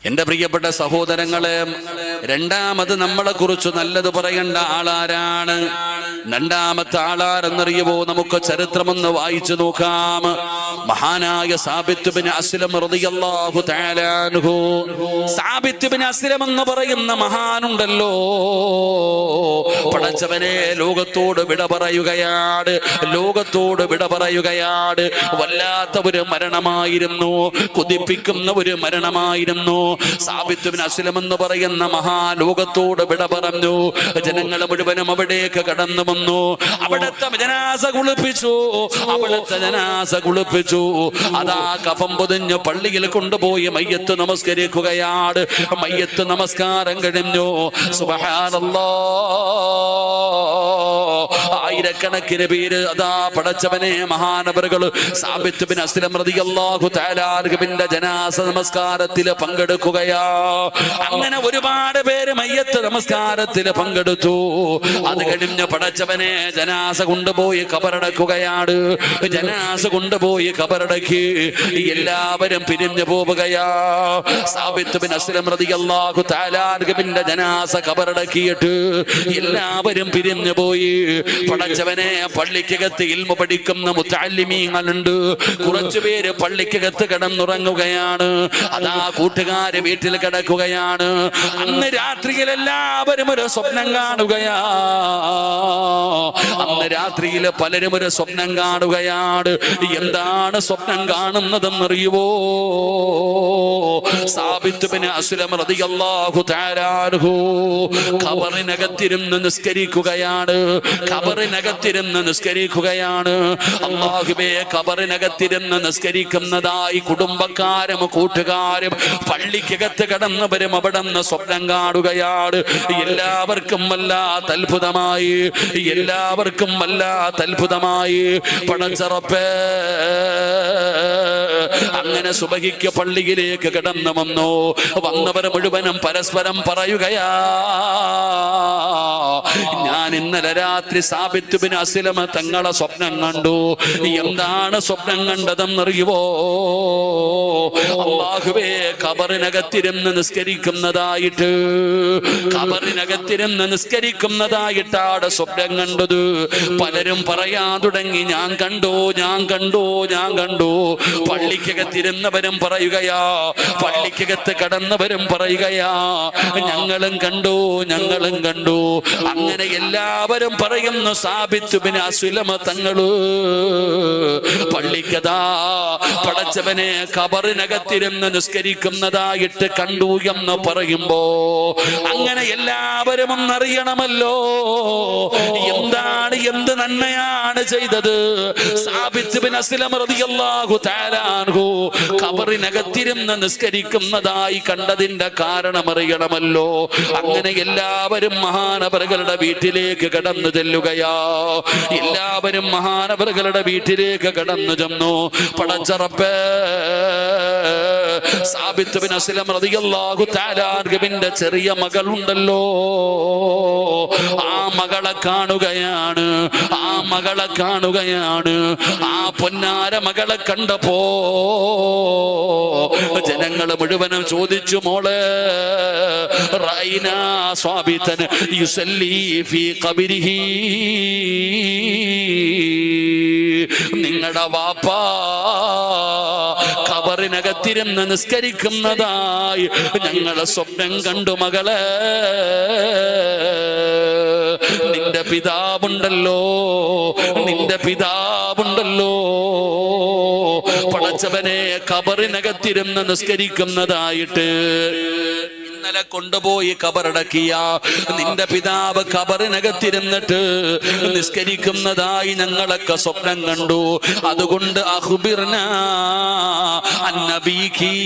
എന്റെ പ്രിയപ്പെട്ട സഹോദരങ്ങളെ, രണ്ടാമത് നമ്മളെ കുറിച്ച് നല്ലത് പറയേണ്ട ആളാരാണ്? രണ്ടാമത്തെ ആളാരെന്നറിയുമോ? നമുക്ക് ചരിത്രമൊന്ന് വായിച്ചു നോക്കാം. മഹാനായ സാബിത്ത് ബിൻ അസ്ലം റളിയല്ലാഹു തആല അൻഹു. സാബിത്ത് ബിൻ അസ്ലം എന്ന് പറയുന്ന മഹാനുണ്ടല്ലോ, പടച്ചവനെ ലോകത്തോട് വിട പറയുകയാണ്, ലോകത്തോട് വിട പറയുകയാണ്. വല്ലാത്ത ഒരു മരണമായിരുന്നു, കൊതിപ്പിക്കുന്ന ഒരു മരണമായിരുന്നു. സാബിത്ത് ബിൻ അസ്ലം എന്ന് പറയുന്ന മഹാലോകത്തോട് വിട പറഞ്ഞു. ജനങ്ങൾ മുഴുവനും അവിടേക്ക് കടന്നു വന്നു. അവിടുത്തെ ജനാസ കുളിപ്പിച്ചു, അവിടുത്തെ ജനാസ കുളിപ്പിച്ചു. അതാ കഫം പൊതിഞ്ഞ് പള്ളിയിൽ കൊണ്ടുപോയി മയ്യത്ത് നമസ്കരിക്കുകയാണ്. മയ്യത്ത് നമസ്കാരം കഴിഞ്ഞു. സുബ്ഹാനല്ലാഹ്, ആയിരക്കണക്കിന് പേര് അതാ പടച്ചവനെ മഹാനവറുകൾ സാബിത്ത് ബിൻ അസ്ലം റളിയല്ലാഹു തആല അൻഹുവിന്റെ ജനാസ നമസ്കാരത്തിൽ പങ്കെടുക്കുകയാ. അങ്ങനെ ഒരുപാട് പേര് മയ്യത്ത് നമസ്കാരത്തിൽ പങ്കെടുത്തു. അത് കഴിഞ്ഞ് പടച്ചവനെ ജനാസ കൊണ്ടുപോയി ഖബറടക്കുകയാണ്. ജനാസ കൊണ്ടുപോയി ഖബറടക്കി എല്ലാവരും പിരിഞ്ഞു പോവുകയാ. സാബിത്ത് ബിൻ അസ്ലം റളിയല്ലാഹു തആല അൻഹുവിന്റെ ജനാസ ഖബറടക്കിയിട്ട് എല്ലാവരും പിരിഞ്ഞു പോയി. പടച്ചവനെ പള്ളിക്കകത്ത് ഇൽമു പഠിക്കുന്ന മുത്തഅല്ലിമീങ്ങളുണ്ട്. കുറച്ചു പേര് പള്ളിക്കകത്ത് കിടന്നുറങ്ങുകയാണ്. അതാ കൂട്ടുകാര് വീട്ടിൽ കിടക്കുകയാണ്. അന്ന് രാത്രിയിൽ എല്ലാവരും ഒരു സ്വപ്നം കാണുകയാ. അന്ന് രാത്രിയിൽ പലരും ഒരു സ്വപ്നം കാണുകയാണ്. എന്താണ് സ്വപ്നം കാണുന്നതെന്നറിയുവോ? സാബിത്ത് ബിൻ അസ്ലം റളിയല്ലാഹു തആല അൻഹു ഖബറിനകത്തിരുന്ന് നിസ്കരിക്കുകയാണ്. ഖബറിനകത്തിരുന്ന് നിസ്കരിക്കുകയാണ്. അല്ലാഹുവേ, ഖബറിനകത്തിരുന്ന് നിസ്കരിക്കുന്നതായി കുടുംബക്കാരും കൂട്ടുകാരും പള്ളിക്കകത്ത് കടന്നവരും അവിടെ നിന്ന് സ്വപ്നം കാണുകയാണ്. എല്ലാവർക്കും വല്ലാത്ത അത്ഭുതമായി, എല്ലാവർക്കും വല്ലാത്ത അത്ഭുതമായി. പടച്ചറപ്പേ, അങ്ങനെ സുബഹിക്ക് പള്ളിയിലേക്ക് കടന്നു വന്നു. വന്നവർ മുഴുവനും പരസ്പരം പറയുകയാ, ഞാൻ ഇന്നലെ രാത്രി സാബിത്ത് ബിൻ അസ്ലം തങ്ങളെ സ്വപ്നം കണ്ടു. എന്താണ് സ്വപ്നം കണ്ടതെന്നറിയുവോ? അല്ലാഹുവേ, ഖബറിനകത്തിരുന്ന് നിസ്കരിക്കുന്നതായിട്ട്, ഖബറിനകത്തിരുന്ന് നിസ്കരിക്കുന്നതായിട്ടാണ് സ്വപ്നം കണ്ടത്. പലരും പറയാൻ തുടങ്ങി, ഞാൻ കണ്ടു, ഞാൻ കണ്ടു, ഞാൻ കണ്ടു. പള്ളിക്കകത്തിരുന്നവരും പറയുകയാ, പള്ളിക്കകത്ത് കടന്നവരും പറയുകയാ, ഞങ്ങളും കണ്ടു, ഞങ്ങളും കണ്ടു. അങ്ങനെ എല്ലാവരും പറയുന്നു, സാബിത്ത് ബിൻ അസ്ലം തങ്ങള് പള്ളിക്കതാ പടച്ചവനെ ഖബറിനകത്തിരുന്ന് നിസ്കരിക്കുന്നതായിട്ട് കണ്ടു എന്ന് പറയുമ്പോ, അങ്ങനെ എല്ലാവരും ഒന്നറിയണമല്ലോ, എന്താണ്, എന്ത് നന്മയാണ് ചെയ്തത് സാബിത്ത് ബിൻ അസ്ലം റളിയല്ലാഹു തആല അൻഹു ഖബറിനകത്തിരുന്ന് നിസ്കരിക്കുന്നതായി കണ്ടതിന്റെ കാരണം അറിയണമല്ലോ. അങ്ങനെ എല്ലാവരും മഹാനവറുകളുടെ വീട്ടിലേക്ക് കടന്നു ചെല്ലുകയാ. എല്ലാവരും മഹാനവറുകളുടെ വീട്ടിലേക്ക് കടന്നു ചെന്നു. പടച്ചറപ്പേ, സാബിത്ത് ബിൻ അസ്ലം റളിയല്ലാഹു തആല അൻഹുവിന്റെ ചെറിയ മകളുണ്ടല്ലോ, ആ മകളെ കാണുകയാണ്, ആ മകളെ കാണുകയാണ്. ആ പൊന്നാര മകളെ കണ്ടപ്പോ ജനങ്ങൾ മുഴുവനും ചോദിച്ചു, മോളെ, റഅയ്നാ സ്വാബിതൻ യുസല്ലി ഫീ ഖബരിഹി, നിങ്ങളുടെ വാപ്പ ഖബറിനകത്തിരുന്ന് നിസ്കരിക്കുന്നതായി ഞങ്ങളെ സ്വപ്നം കണ്ടു മകളെ. നിന്റെ പിതാവുണ്ടല്ലോ, നിന്റെ പിതാവുണ്ടല്ലോ, പടച്ചവനെ ഖബറിനകത്തിരുന്ന് നിസ്കരിക്കുന്നതായിട്ട് ഇന്നലെ കൊണ്ടുപോയി ഖബറടക്കിയ നിന്റെ പിതാവ് ഖബറിനകത്തിരുന്നിട്ട് നിസ്കരിക്കുന്നതായി ഞങ്ങളൊക്കെ സ്വപ്നം കണ്ടു. അതുകൊണ്ട് അഖ്ബിർനാ അന്നബീകി,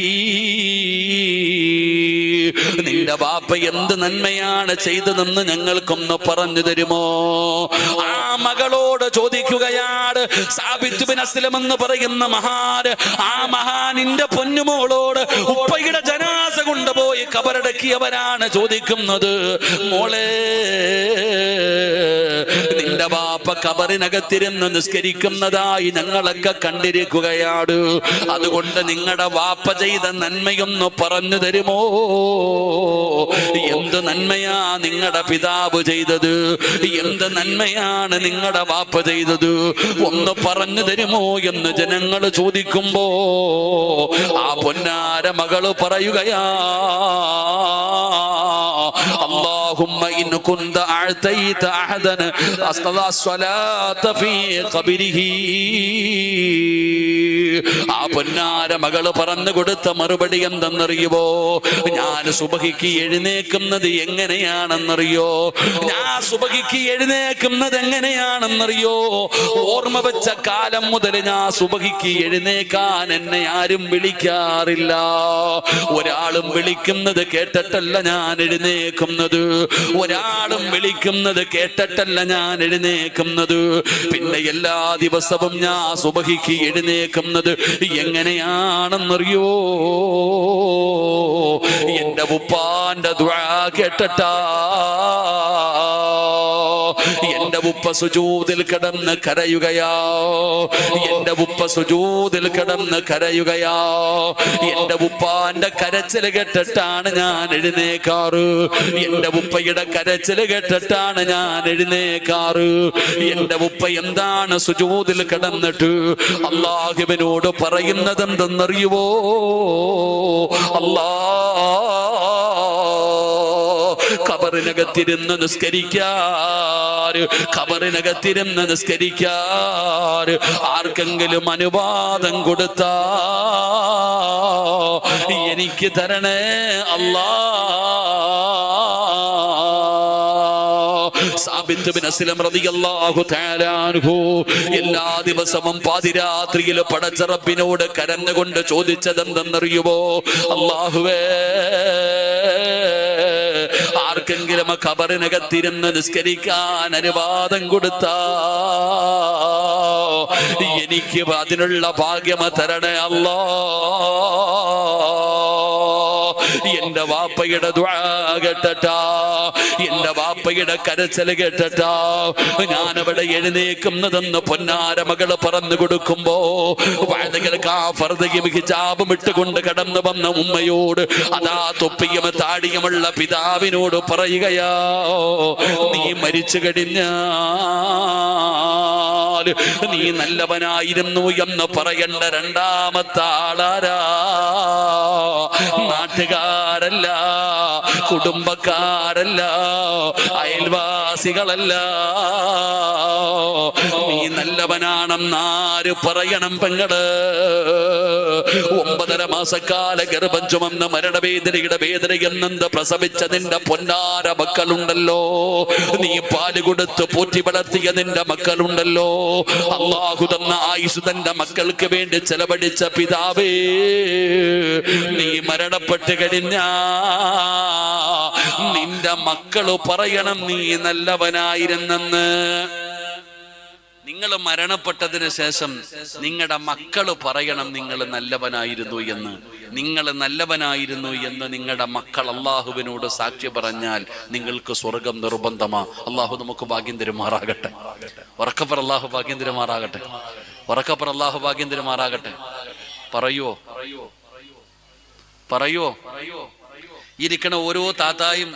നിന്റെ ബാപ്പ എന്ത് നന്മയാണ് ചെയ്തതെന്ന് ഞങ്ങൾക്കൊന്ന് പറഞ്ഞു തരുമോ? ആ മകളോട് ചോദിക്കുകയാണ് സാബിത്ത് ബിൻ അസ്ലം എന്ന് പറയുന്ന മഹാൻ. ആ മഹാനിന്റെ പൊന്നുമോളോട് ഉപ്പയുടെ ജനാസ കൊണ്ടുപോയി ഖബറടക്കിയവരാണ് ചോദിക്കുന്നത്, മോളെ, നിന്റെ വാപ്പ ഖബറിനകത്തിരുന്ന് നിസ്കരിക്കുന്നതായി ഞങ്ങളൊക്കെ കണ്ടിരിക്കുകയാണ്. അതുകൊണ്ട് നിങ്ങളുടെ വാപ്പ ചെയ്ത നന്മയൊന്ന് പറഞ്ഞു തരുമോ? എന്ത് നന്മയാ നിങ്ങളുടെ പിതാവ് ചെയ്തത്? എന്ത് നന്മയാണ് നിങ്ങളുടെ വാപ്പ ചെയ്തത്? ഒന്ന് പറഞ്ഞു തരുമോ എന്ന് ജനങ്ങൾ ചോദിക്കുമ്പോ ആ പൊന്നാര മകള് പറയുകയാ, اللهم إن كنت أعطيت أحدا أصلى الصلاة في قبره. ആ പൊന്നാര മകള് പറഞ്ഞു കൊടുത്ത മറുപടി എന്തെന്നറിയുമോ? ഞാൻ സുബഹിക്ക് എഴുന്നേക്കുന്നത് എങ്ങനെയാണെന്നറിയോ? ഞാൻ സുബഹിക്ക് എഴുന്നേക്കുന്നത് എങ്ങനെയാണെന്നറിയോ? ഓർമ്മ വെച്ച കാലം മുതൽ ഞാൻ സുബഹിക്ക് എഴുന്നേക്കാൻ എന്നെ ആരും വിളിക്കാറില്ല. ഒരാളും വിളിക്കുന്നത് കേട്ടിട്ടല്ല ഞാൻ എഴുന്നേക്കുന്നത്. ഒരാളും വിളിക്കുന്നത് കേട്ടിട്ടല്ല ഞാൻ എഴുന്നേക്കുന്നത്. പിന്നെ എല്ലാ ദിവസവും ഞാൻ സുബഹിക്ക് എഴുന്നേക്കുന്നത് എങ്ങനെയാണെന്നറിയോ? എന്റെ ഉപ്പാന്റെ ദുആ കേട്ടിട്ടാ. എന്റെ ഉപ്പ സുജൂദിൽ കിടന്ന് കരയുകയാ. എന്റെ ഉപ്പ സുജൂദിൽ കിടന്ന് കരയുകയാ. എന്റെ ഉപ്പാന്റെ കരച്ചിൽ കേട്ടിട്ടാണ് ഞാൻ എഴുന്നേക്കാറ്. എന്റെ ഉപ്പയുടെ കരച്ചിൽ കേട്ടിട്ടാണ് ഞാൻ എഴുന്നേക്കാറ്. എന്റെ ഉപ്പ എന്താണ് സുജൂദിൽ കിടന്നിട്ട് അല്ലാഹുവിനോട് പറയുന്നത് എന്തെന്നറിയുവോ? ഖബറിനകത്തിരുന്ന് നിസ്കരിക്കാൻ ആർക്കെങ്കിലും അനുവാദം കൊടുത്താ എനിക്ക് തരണേ അല്ലാ. സാബിത്ത് ബിൻ അസ്ലം റളിയല്ലാഹു തആല അൻഹു എല്ലാ ദിവസവും പാതിരാത്രിയിൽ പടച്ച റബ്ബിനോട് കരഞ്ഞുകൊണ്ട് ചോദിച്ചതെന്തെന്നറിയുമോ? അല്ലാഹുവേ, ആർക്കെങ്കിലും ഖബറിനകത്തിരുന്ന് നിസ്കരിക്കാൻ അനുവാദം കൊടുത്താ എനിക്ക് അതിനുള്ള ഭാഗ്യം തരണേ അല്ലാ. എന്റെ വാപ്പയുടെ ദുആ കേട്ടട്ടാ, എന്റെ വാപ്പയുടെ കരച്ചിൽ കേട്ടട്ടാ ഞാനവിടെ എഴുന്നേക്കുന്നതെന്ന് പൊന്നാര മകള് പറഞ്ഞു കൊടുക്കുമ്പോ വഴുതകൾക്ക് ആ ഫർദയും ഹിജാബും ഇട്ടുകൊണ്ട് കടന്നു വന്ന ഉമ്മയോട്, അതാ തൊപ്പിയും താടിയുമുള്ള പിതാവിനോട് പറയുകയാ, നീ മരിച്ചു കഴിഞ്ഞാൽ നീ നല്ലവനായിരുന്നു എന്ന് പറയേണ്ട രണ്ടാമത്തെ ആളാരാ? നാട്ടുകാരല്ല, കുടുംബക്കാരല്ല, അയൽവാസികളല്ല. നീ നല്ലവനാണെന്നാര് പറയണം പെങ്ങള്? 9.5 മാസക്കാല ഗർഭം ചുമന്ന മരണവേദനയുടെ വേദനയെന്നത് പ്രസവിച്ച നിന്റെ പൊന്നാര മക്കളുണ്ടല്ലോ, നീ പാല് കൊടുത്ത് പോറ്റി വളർത്തിയ നിന്റെ മക്കളുണ്ടല്ലോ, അല്ലാഹു തന്ന ആയുസ് തന്റെ മക്കൾക്ക് വേണ്ടി ചെലവഴിച്ച പിതാവേ, നീ മരണപ്പെട്ട് കഴിഞ്ഞാ നിന്റെ മക്കള് പറയണം നീ നല്ലവനായിരുന്നെന്ന്. നിങ്ങൾ മരണപ്പെട്ടതിന് ശേഷം നിങ്ങളുടെ മക്കള് പറയണം നിങ്ങൾ നല്ലവനായിരുന്നു എന്ന്. നിങ്ങൾ നല്ലവനായിരുന്നു എന്ന് നിങ്ങളുടെ മക്കൾ അള്ളാഹുവിനോട് സാക്ഷി പറഞ്ഞാൽ നിങ്ങൾക്ക് സ്വർഗം നിർബന്ധമാ. അള്ളാഹു നമുക്ക് ഭാഗ്യം തരുമാറാകട്ടെ. ഉറക്കപ്പർ അള്ളാഹു ഭാഗ്യം തരുമാറാകട്ടെ. ഉറക്കപ്പർ അള്ളാഹു ഭാഗ്യം തരുമാറാകട്ടെ. പറയോ പറയോ ഇരിക്കണ ഓരോ താത്തായും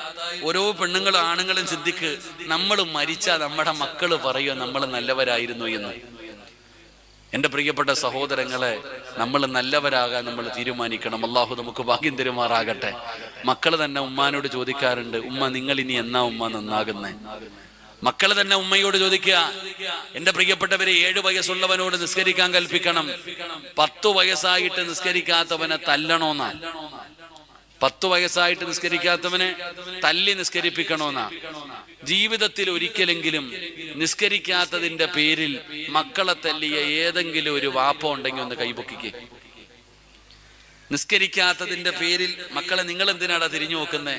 ഓരോ പെണ്ണുങ്ങളും ആണുങ്ങളും ചിന്തിക്ക്, നമ്മൾ മരിച്ചാൽ നമ്മുടെ മക്കള് പറയോ നമ്മൾ നല്ലവരായിരുന്നു എന്ന്. എൻ്റെ പ്രിയപ്പെട്ട സഹോദരങ്ങളെ, നമ്മൾ നല്ലവരാകാൻ നമ്മൾ തീരുമാനിക്കണം. അള്ളാഹു നമുക്ക് ഭാഗ്യം തരുമാറാകട്ടെ. മക്കൾ തന്നെ ഉമ്മാനോട് ചോദിക്കാറുണ്ട്, ഉമ്മ നിങ്ങൾ ഇനി എന്നാ ഉമ്മ നന്നാകുന്നേ? മക്കൾ തന്നെ ഉമ്മയോട് ചോദിക്കുക, എന്റെ പ്രിയപ്പെട്ടവരെ, 7 വയസ്സുള്ളവനോട് നിസ്കരിക്കാൻ കൽപ്പിക്കണം, 10 വയസ്സായിട്ട് നിസ്കരിക്കാത്തവനെ തല്ലണോന്നാ. 10 വയസ്സായിട്ട് നിസ്കരിക്കാത്തവനെ തല്ലി നിസ്കരിപ്പിക്കണോന്നാ. ജീവിതത്തിൽ ഒരിക്കലെങ്കിലും നിസ്കരിക്കാത്തതിന്റെ പേരിൽ മക്കളെ തല്ലിയ ഏതെങ്കിലും ഒരു വാപ്പ ഉണ്ടെങ്കിൽ ഒന്ന് കൈപൊക്കിക്കേ. നിസ്കരിക്കാത്തതിന്റെ പേരിൽ മക്കളെ നിങ്ങൾ എന്തിനാടാ തിരിഞ്ഞു നോക്കുന്നേ?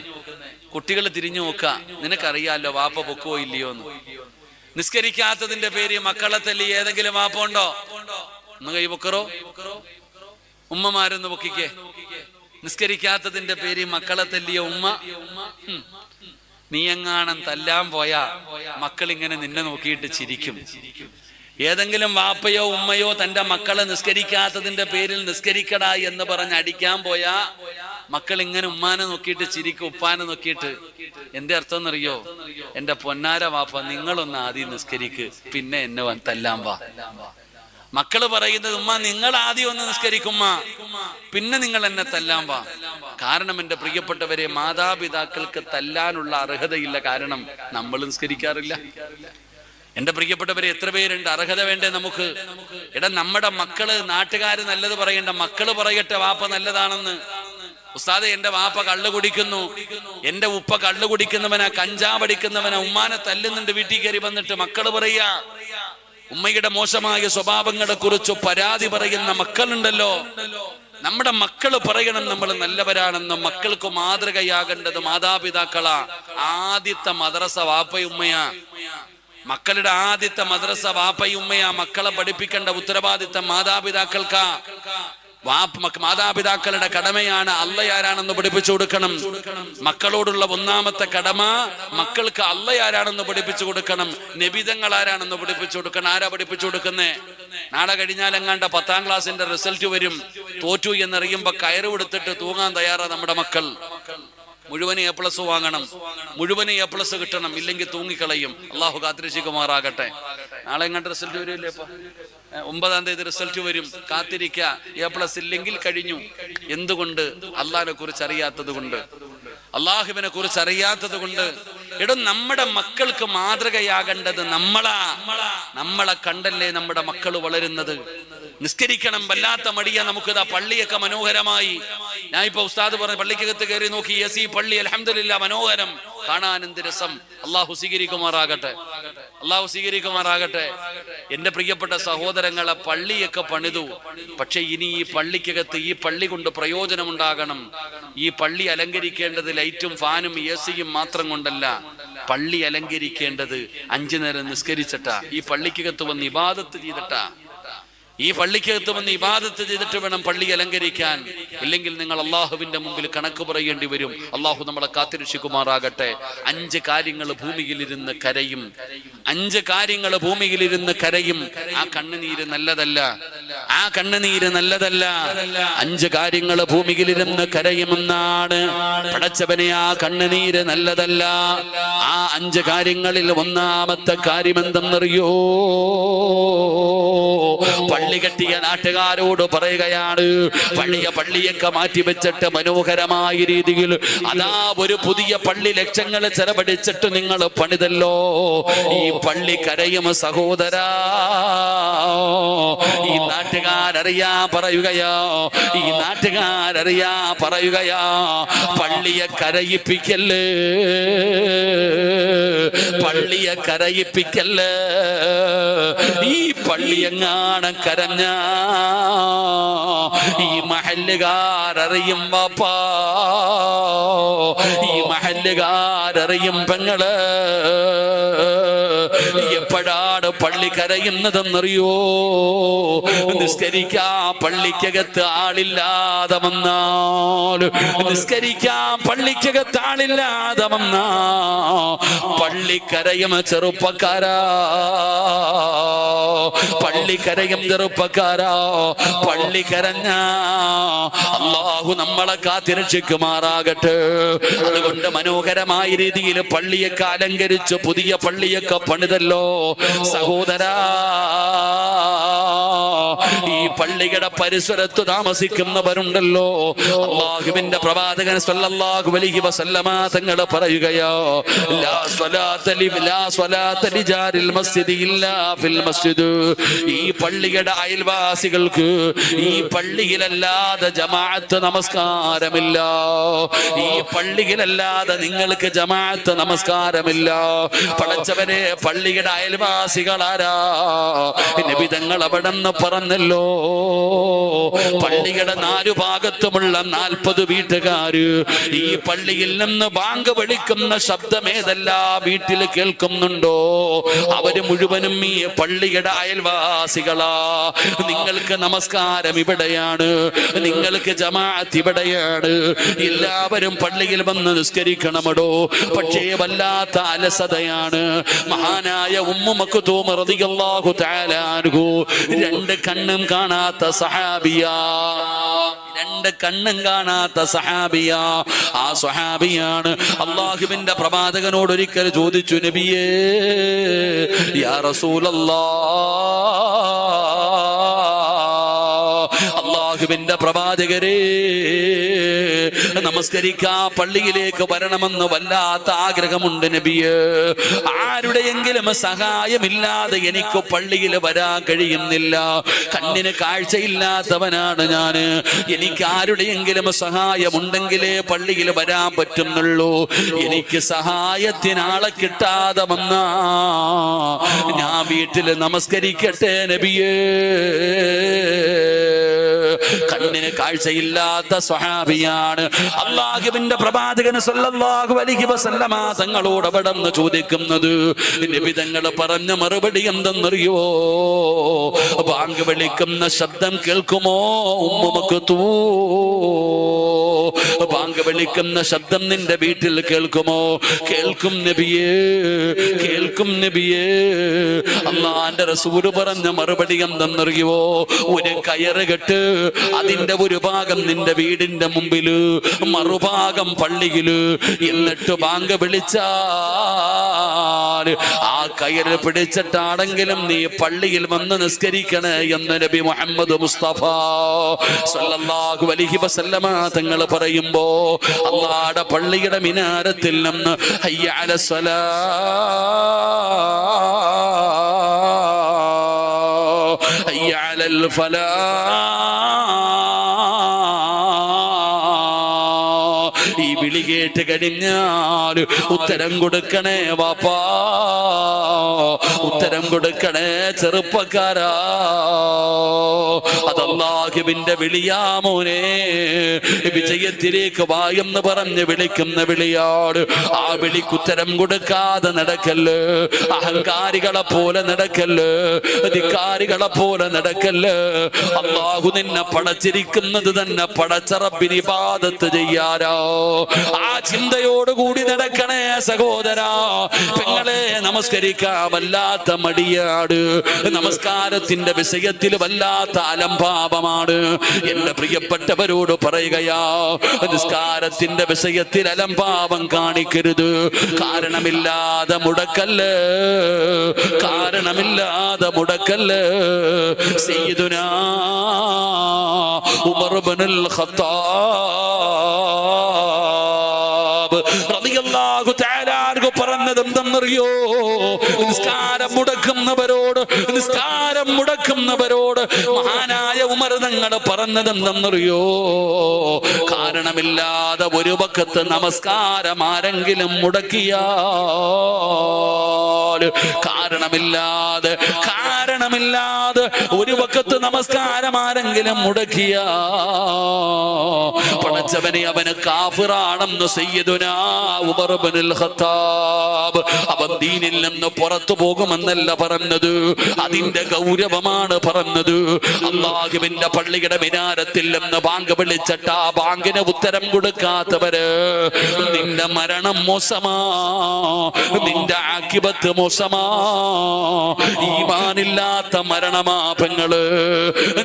കുട്ടികൾ തിരിഞ്ഞു നോക്ക, നിനക്കറിയാലോ വാപ്പ പൊക്കുവോ ഇല്ലയോ എന്ന്. നിസ്കരിക്കാത്തതിന്റെ പേരിൽ മക്കളെ തല്ലി ഏതെങ്കിലും വാപ്പ ഉണ്ടോ? ഒന്ന് കൈപൊക്കറോ. ഉമ്മമാരൊന്ന് പൊക്കിക്കേ. നിസ്കരിക്കാത്തതിന്റെ പേരിൽ മക്കളെ തല്ലിയ ഉമ്മ, നീ എങ്ങാനും തല്ലാൻ പോയാ മക്കളിങ്ങനെ നിന്നെ നോക്കിയിട്ട് ചിരിക്കും. ഏതെങ്കിലും വാപ്പയോ ഉമ്മയോ തന്റെ മക്കളെ നിസ്കരിക്കാത്തതിന്റെ പേരിൽ നിസ്കരിക്കടാ എന്ന് പറഞ്ഞ് അടിക്കാൻ പോയാ മക്കൾ ഇങ്ങനെ ഉമ്മാനെ നോക്കിയിട്ട് ചിരിക്കും, ഉപ്പാനെ നോക്കിയിട്ട്. എന്റെ അർത്ഥം എന്നറിയോ? എന്റെ പൊന്നാര വാപ്പ, നിങ്ങളൊന്ന് ആദ്യം നിസ്കരിക്ക്, പിന്നെ എന്നെ തല്ലാൻ വാ. മക്കള് പറയുന്നത്, ഉമ്മ നിങ്ങൾ ആദ്യം ഒന്ന് നിസ്കരിക്കുമ്മ, പിന്നെ നിങ്ങൾ എന്നെ തല്ലാൻ വാ. കാരണം എന്റെ പ്രിയപ്പെട്ടവരെ, മാതാപിതാക്കൾക്ക് തല്ലാനുള്ള അർഹതയില്ല. കാരണം നമ്മൾ നിസ്കരിക്കാറില്ല. എന്റെ പ്രിയപ്പെട്ടവരെ, എത്ര പേരുണ്ട്? അർഹത വേണ്ടേ നമുക്ക്? എടാ, നമ്മുടെ മക്കള്, നാട്ടുകാര് നല്ലത് പറയണ്ട, മക്കള് പറയട്ടെ വാപ്പ നല്ലതാണെന്ന്. ഉസ്താദെ, എന്റെ വാപ്പ കള്ളു കുടിക്കുന്നു, എന്റെ ഉപ്പ കള്ളു കുടിക്കുന്നവനാ, കഞ്ചാവ് അടിക്കുന്നവനാ, ഉമ്മാനെ തല്ലുന്നുണ്ട്, വീട്ടിൽ കയറി വന്നിട്ട് മക്കള് പറയാ. ഉമ്മയുടെ മോശമായ സ്വഭാവങ്ങളെ കുറിച്ച് പരാതി പറയുന്ന മക്കളുണ്ടല്ലോ. നമ്മുടെ മക്കള് പറയണം നമ്മൾ നല്ലവരാണെന്ന്. മക്കൾക്ക് മാതൃകയാകേണ്ടത് മാതാപിതാക്കളാ. ആദ്യത്തെ മദ്രസ വാപ്പയുമ്മയാ. മക്കളുടെ ആദ്യത്തെ മദ്രസ വാപ്പയുമ്മയാ. മക്കളെ പഠിപ്പിക്കേണ്ട ഉത്തരവാദിത്തം മാതാപിതാക്കൾക്കാ. മാതാപിതാക്കളുടെ കടമയാണ് അള്ളയാരാണെന്ന് പഠിപ്പിച്ചു കൊടുക്കണം. മക്കളോടുള്ള ഒന്നാമത്തെ കടമ മക്കൾക്ക് അള്ളയാരാണെന്ന് പഠിപ്പിച്ചു കൊടുക്കണം. നബിതങ്ങൾ ആരാണെന്ന് പഠിപ്പിച്ചു കൊടുക്കണം. ആരാ പഠിപ്പിച്ചു കൊടുക്കുന്നേ? നാളെ കഴിഞ്ഞാലെങ്ങാണ്ട 10ാം ക്ലാസ്സിന്റെ റിസൾട്ട് വരും. തോറ്റു എന്നറിയുമ്പോ കയറ് കൊടുത്തിട്ട് തൂങ്ങാൻ തയ്യാറാ നമ്മുടെ മക്കൾ. മുഴുവൻ A+ വാങ്ങണം, മുഴുവൻ A+ കിട്ടണം, ഇല്ലെങ്കിൽ തൂങ്ങിക്കളയും. അള്ളാഹു കാത്തിരക്ഷിക്കുമാറാകട്ടെ. നാളെ എങ്ങാണ്ട് റിസൾട്ട് വരില്ലേ? 9ാം തീയതി റിസൾട്ട് വരും, കാത്തിരിക്കുക. A+ ഇല്ലെങ്കിൽ കഴിഞ്ഞു. എന്തുകൊണ്ട്? അള്ളാഹിനെ കുറിച്ച് അറിയാത്തത് കൊണ്ട്, അള്ളാഹുവിനെ കുറിച്ച് അറിയാത്തത് കൊണ്ട്. എടോ, നമ്മുടെ മക്കൾക്ക് മാതൃകയാകേണ്ടത് നമ്മളെ കണ്ടല്ലേ നമ്മുടെ മക്കൾ വളരുന്നത്. നിസ്കരിക്കണം, വല്ലാത്ത മടിയ നമുക്കിതാ. പള്ളിയൊക്കെ മനോഹരമായി. ഞാൻ ഇപ്പൊ ഉസ്താദ് പറഞ്ഞ പള്ളിക്കകത്ത് കയറി നോക്കി, AC പള്ളി അൽഹംദുലില്ലാ മനോഹരം, കാണാൻ എന്ത് രസം. അള്ളാഹു സ്വീകരിക്കുമാറാകട്ടെ, അള്ളാഹു സ്വീകരിക്കുമാറാകട്ടെ. എന്റെ പ്രിയപ്പെട്ട സഹോദരങ്ങളെ, പള്ളിയൊക്കെ പണിതു, പക്ഷെ ഇനി ഈ പള്ളിക്കകത്ത് ഈ പള്ളി കൊണ്ട് പ്രയോജനമുണ്ടാകണം. ഈ പള്ളി അലങ്കരിക്കേണ്ടത് ലൈറ്റും ഫാനും AC-യും മാത്രം കൊണ്ടല്ല. പള്ളി അലങ്കരിക്കേണ്ടത് 5 നേരം നിസ്കരിച്ചിട്ടാ, ഈ പള്ളിക്കകത്ത് വന്ന് ഇബാദത്ത് ചെയ്തിട്ടാ. ഈ പള്ളിക്കകത്ത് വന്ന് ഇബാദത്ത് ചെയ്തിട്ട് വേണം പള്ളി അലങ്കരിക്കാൻ. ഇല്ലെങ്കിൽ നിങ്ങൾ അള്ളാഹുവിന്റെ മുമ്പിൽ കണക്ക് പറയേണ്ടി വരും. അള്ളാഹു നമ്മളെ കാത്തിരക്ഷിക്കുമാറാകട്ടെ. 5 കാര്യങ്ങൾ ഭൂമിയിലിരുന്ന് കരയും. 5 കാര്യങ്ങൾ ഭൂമിയിലിരുന്ന് കരയും. ആ കണ്ണുനീര് നല്ലതല്ല, ആ കണ്ണുനീര് നല്ലതല്ല. 5 കാര്യങ്ങൾ ഭൂമിയിലിരുന്ന് കരയുമെന്നാണ് പടച്ചവനെ. ആ കണ്ണുനീര് നല്ലതല്ല. ആ 5 കാര്യങ്ങളിൽ ഒന്നാമത്തെ കാര്യം എന്തെന്നറിയോ? പള്ളി കെട്ടിയ നാട്ടുകാരോട് പറയുകയാണ്, പള്ളിയൊക്കെ മാറ്റിവെച്ചിട്ട് മനോഹരമായ രീതിയിൽ അതാ ഒരു പുതിയ പള്ളി ലക്ഷങ്ങൾ ചെലവഴിച്ചിട്ട് നിങ്ങൾ പണിതല്ലോ. ഈ പള്ളി കരയും സഹോദരാ. ഈ നാട്ടുകാരറിയാ പറയുകയോ, ഈ നാട്ടുകാരറിയാ പറയുകയോ, പള്ളിയെ കരയിപ്പിക്കല്ലേ, പള്ളിയെ കരയിപ്പിക്കല്ലേ. ഈ പള്ളിയെങ്ങാണം കരഞ്ഞ ഈ മഹല്ലുകാരറിയും വാപ്പാ, ഈ മഹല്ലുകാരറിയും പെങ്ങള്. എപ്പോഴാണ് പള്ളി കരയുന്നതെന്നറിയോ? നിസ്കരിക്കാൻ പള്ളിക്കകത്ത് ആളില്ലാതെ വന്നാൽ, നിസ്കരിക്കാൻ പള്ളിക്കകത്ത് ആളില്ലാതെ വന്നാ പള്ളി കരയും ചെറുപ്പക്കാരാ, പള്ളി കരയും ചെറുപ്പക്കാരാ. പള്ളി കരഞ്ഞ അല്ലാഹു നമ്മളെ കാത്തിരക്ഷിക്കുമാറാകട്ടെ. അതുകൊണ്ട് മനോഹരമായ രീതിയിൽ പള്ളിയൊക്കെ അലങ്കരിച്ച് പുതിയ പള്ളിയൊക്കെ പണിതല്ലോ സഹോദരാ. ഈ പള്ളിയുടെ പരിസരത്ത് താമസിക്കുന്നവരുണ്ടല്ലോ, അല്ലാഹുവിന്റെ പ്രവാചകൻ സല്ലല്ലാഹു അലൈഹി വസല്ലമ തങ്ങൾ പറയുകയോ, ലാ സ്വലാത്ത ലിജാരിൽ മസ്ജിദി ഇല്ലാ ഫിൽ മസ്ജിദ്. ഈ പള്ളിയുടെ അയൽവാസികൾക്ക് ഈ പള്ളിയിലല്ലാതെ ജമാഅത്ത് നമസ്കാരമില്ല. ഈ പള്ളിയിലല്ലാതെ നിങ്ങൾക്ക് ജമാഅത്ത് നമസ്കാരമില്ല. പടച്ചവനെ, പള്ളിയുടെ അയൽവാസികളാരാ? നബി തങ്ങൾ അവിടെന്ന് പറഞ്ഞല്ലോ, പള്ളിയുടെ 4 ഭാഗത്തുമുള്ള 40 വീട്ടുകാര് ഈ പള്ളിയിൽ നിന്ന് ബാങ്ക് വിളിക്കുന്ന ശബ്ദമേതെല്ലാ വീട്ടിൽ കേൾക്കുന്നുണ്ടോ അവര് മുഴുവനും ഈ പള്ളിയുടെ അയൽവാസികളാ, നിങ്ങൾക്ക് നമസ്കാരം ഇവിടെയാണ്, നിങ്ങൾക്ക് ജമാഅത്ത് ഇവിടെയാണ്, എല്ലാവരും പള്ളിയിൽ വന്ന് നിസ്കരിക്കണമടോ. പക്ഷേ വല്ലാത്ത അലസതയാണ്. മഹാനായ ഉമ്മു മക്തൂം റളിയല്ലാഹു തആല അൻഹു, രണ്ട് കണ്ണും കാണാത്ത സഹാബിയാ, രണ്ട് കണ്ണും കാണാത്ത സഹാബിയാ. ആ സഹാബിയാണ് അല്ലാഹുവിന്റെ പ്രവാചകനോട് ഒരിക്കൽ ചോദിച്ചു, നബിയേ യാ റസൂലല്ലാഹ്, അല്ലാഹുവിന്റെ പ്രവാചകരേ, നമസ്കരിക്കാ പള്ളിയിലേക്ക് വരണമെന്ന് വല്ലാത്ത ആഗ്രഹമുണ്ട് നബിയേ. ആരുടെയെങ്കിലും സഹായമില്ലാതെ എനിക്ക് പള്ളിയിൽ വരാൻ കഴിയുന്നില്ല. കണ്ണിന് കാഴ്ചയില്ലാത്തവനാണ് ഞാന്. എനിക്ക് ആരുടെയെങ്കിലും സഹായമുണ്ടെങ്കിലേ പള്ളിയിൽ വരാൻ പറ്റുന്നുള്ളൂ. എനിക്ക് സഹായത്തിനാളെ കിട്ടാതെ വന്നാ ഞാൻ വീട്ടിൽ നമസ്കരിക്കട്ടെ നബിയേ. കണ്ണിന് കാഴ്ചയില്ലാത്ത സ്വഹാബിയാണ്. അല്ലാഹുവിന്റെ പ്രവാചകൻ സല്ലല്ലാഹു അലൈഹി വസല്ലമ തങ്ങളോട് അവിടുന്ന് ചോദിക്കുന്നത്, നബി തങ്ങൾ പറഞ്ഞ മറുപടി എന്തെന്നറിയോ? ബാങ്ക് വിളിക്കുന്ന ശബ്ദം കേൾക്കുമോ ഉമ്മു മക്തൂം? ബാങ്ക് വിളിക്കുന്ന ശബ്ദം നിന്റെ വീട്ടിൽ കേൾക്കുമോ? കേൾക്കും നബിയേ, കേൾക്കും നബിയേ. അല്ലാഹുവിന്റെ റസൂൽ പറഞ്ഞ മറുപടി എന്തെന്നറിയോ? ഒരു കയറ് കെട്ട്, അതിന്റെ ഒരു ഭാഗം നിന്റെ വീടിന്റെ മുമ്പില്, മറുഭാഗം പള്ളിയില്. എന്നിട്ട് ബാങ്ക് വിളിച്ചാൽ ആ കയറ് പിടിച്ചിട്ടാണെങ്കിലും നീ പള്ളിയിൽ വന്ന് നിസ്കരിക്കണേ എന്ന് നബി മുഹമ്മദ് മുസ്തഫ സല്ലല്ലാഹു അലൈഹി വസല്ലമ തങ്ങൾ പറയുമ്പോ, അല്ലാഹുവിന്റെ പള്ളിയുടെ മിനാരത്തിൽ നിന്ന് ഹയ്യ അലസ്സലാ, ഹയ്യ അലൽ ഫലാഹ്, ഈ വിളി കേട്ട് കഴിഞ്ഞാൽ ഉത്തരം കൊടുക്കണേ വാപ്പാ, ഉത്തരം കൊടുക്കണേ ചെറുപ്പക്കാരാ. അതല്ലാഹുവിന്റെ വിളിയാ മോനെ. വിജയത്തിലേക്ക് വായെന്ന് പറഞ്ഞ് വിളിക്കുന്ന വിളിയാണ്. ആ വിളിക്കുത്തരം കൊടുക്കാതെ നടക്കല്ല്, അഹങ്കാരികളെ പോലെ നടക്കല്ല്, ധിക്കാരികളെ പോലെ നടക്കല്ല്. അല്ലാഹു നിന്നെ പടച്ചിരിക്കുന്നത് തന്നെ പടച്ച റബ്ബിന് ഇബാദത്ത് ചെയ്യാനോ. ആ ചിന്തയോടുകൂടി നടക്കണേ സഹോദരാ. പെങ്ങളെ, നമസ്കരിക്കാൻ വല്ലാത്ത മടിയാട്, നമസ്കാരത്തിന്റെ വിഷയത്തിൽ വല്ലാത്ത അലംഭാവമാണ്. എന്റെ പ്രിയപ്പെട്ടവരോട് പറയുകയാ, നിസ്കാരത്തിന്റെ വിഷയത്തിൽ അലംഭാവം കാണിക്കരുത്. കാരണമില്ലാതെ മുടക്കല്ല്, കാരണമില്ലാതെ മുടക്കല്ല്. സയ്യിദുനാ ഉമർ ഇബ്നുൽ ഖത്താബ് റളിയല്ലാഹു തആല അൻഹു പറഞ്ഞത് എന്തെന്നറിയോ? നിസ്കാരം മുടക്കുന്നവരോട്, നിസ്കാരം മുടക്കുന്നവരോട് മഹാനായ ഉമർ തങ്ങൾ പറഞ്ഞത് എന്തെന്നറിയോ? കാരണമില്ലാതെ ഒരു വഖത്ത് നമസ്കാരം ആരെങ്കിലും മുടക്കിയാൽ, കാരണമില്ലാതെ ഒരു വഖത്ത് നമസ്കാരം ആരെങ്കിലും മുടക്കിയാ, പടച്ചവനെ അവന് കാഫിറാണെന്ന് സയ്യിദുനാ ഉമർ ഇബ്നുൽ ഖത്താബ്. അവൻ ദീനിൽ നിന്ന് പുറത്തു പോകുമെന്നല്ല പറഞ്ഞത്, അതിന്റെ ഗൗരവമാണ് പറഞ്ഞത്. അല്ലാഹുവിന്റെ പള്ളിയുടെ മിനാരത്തിൽ നിന്ന് ബാങ്ക് വിളിച്ചിട്ട് ആ ബാങ്കിന് ഉത്തരം കൊടുക്കാത്തവര്, നിന്റെ മരണം മോശമാ, നിന്റെ ആഖിബത്ത് മോശമാ, ഈമാനില്ലാത്ത മരണമാ പെങ്ങള്.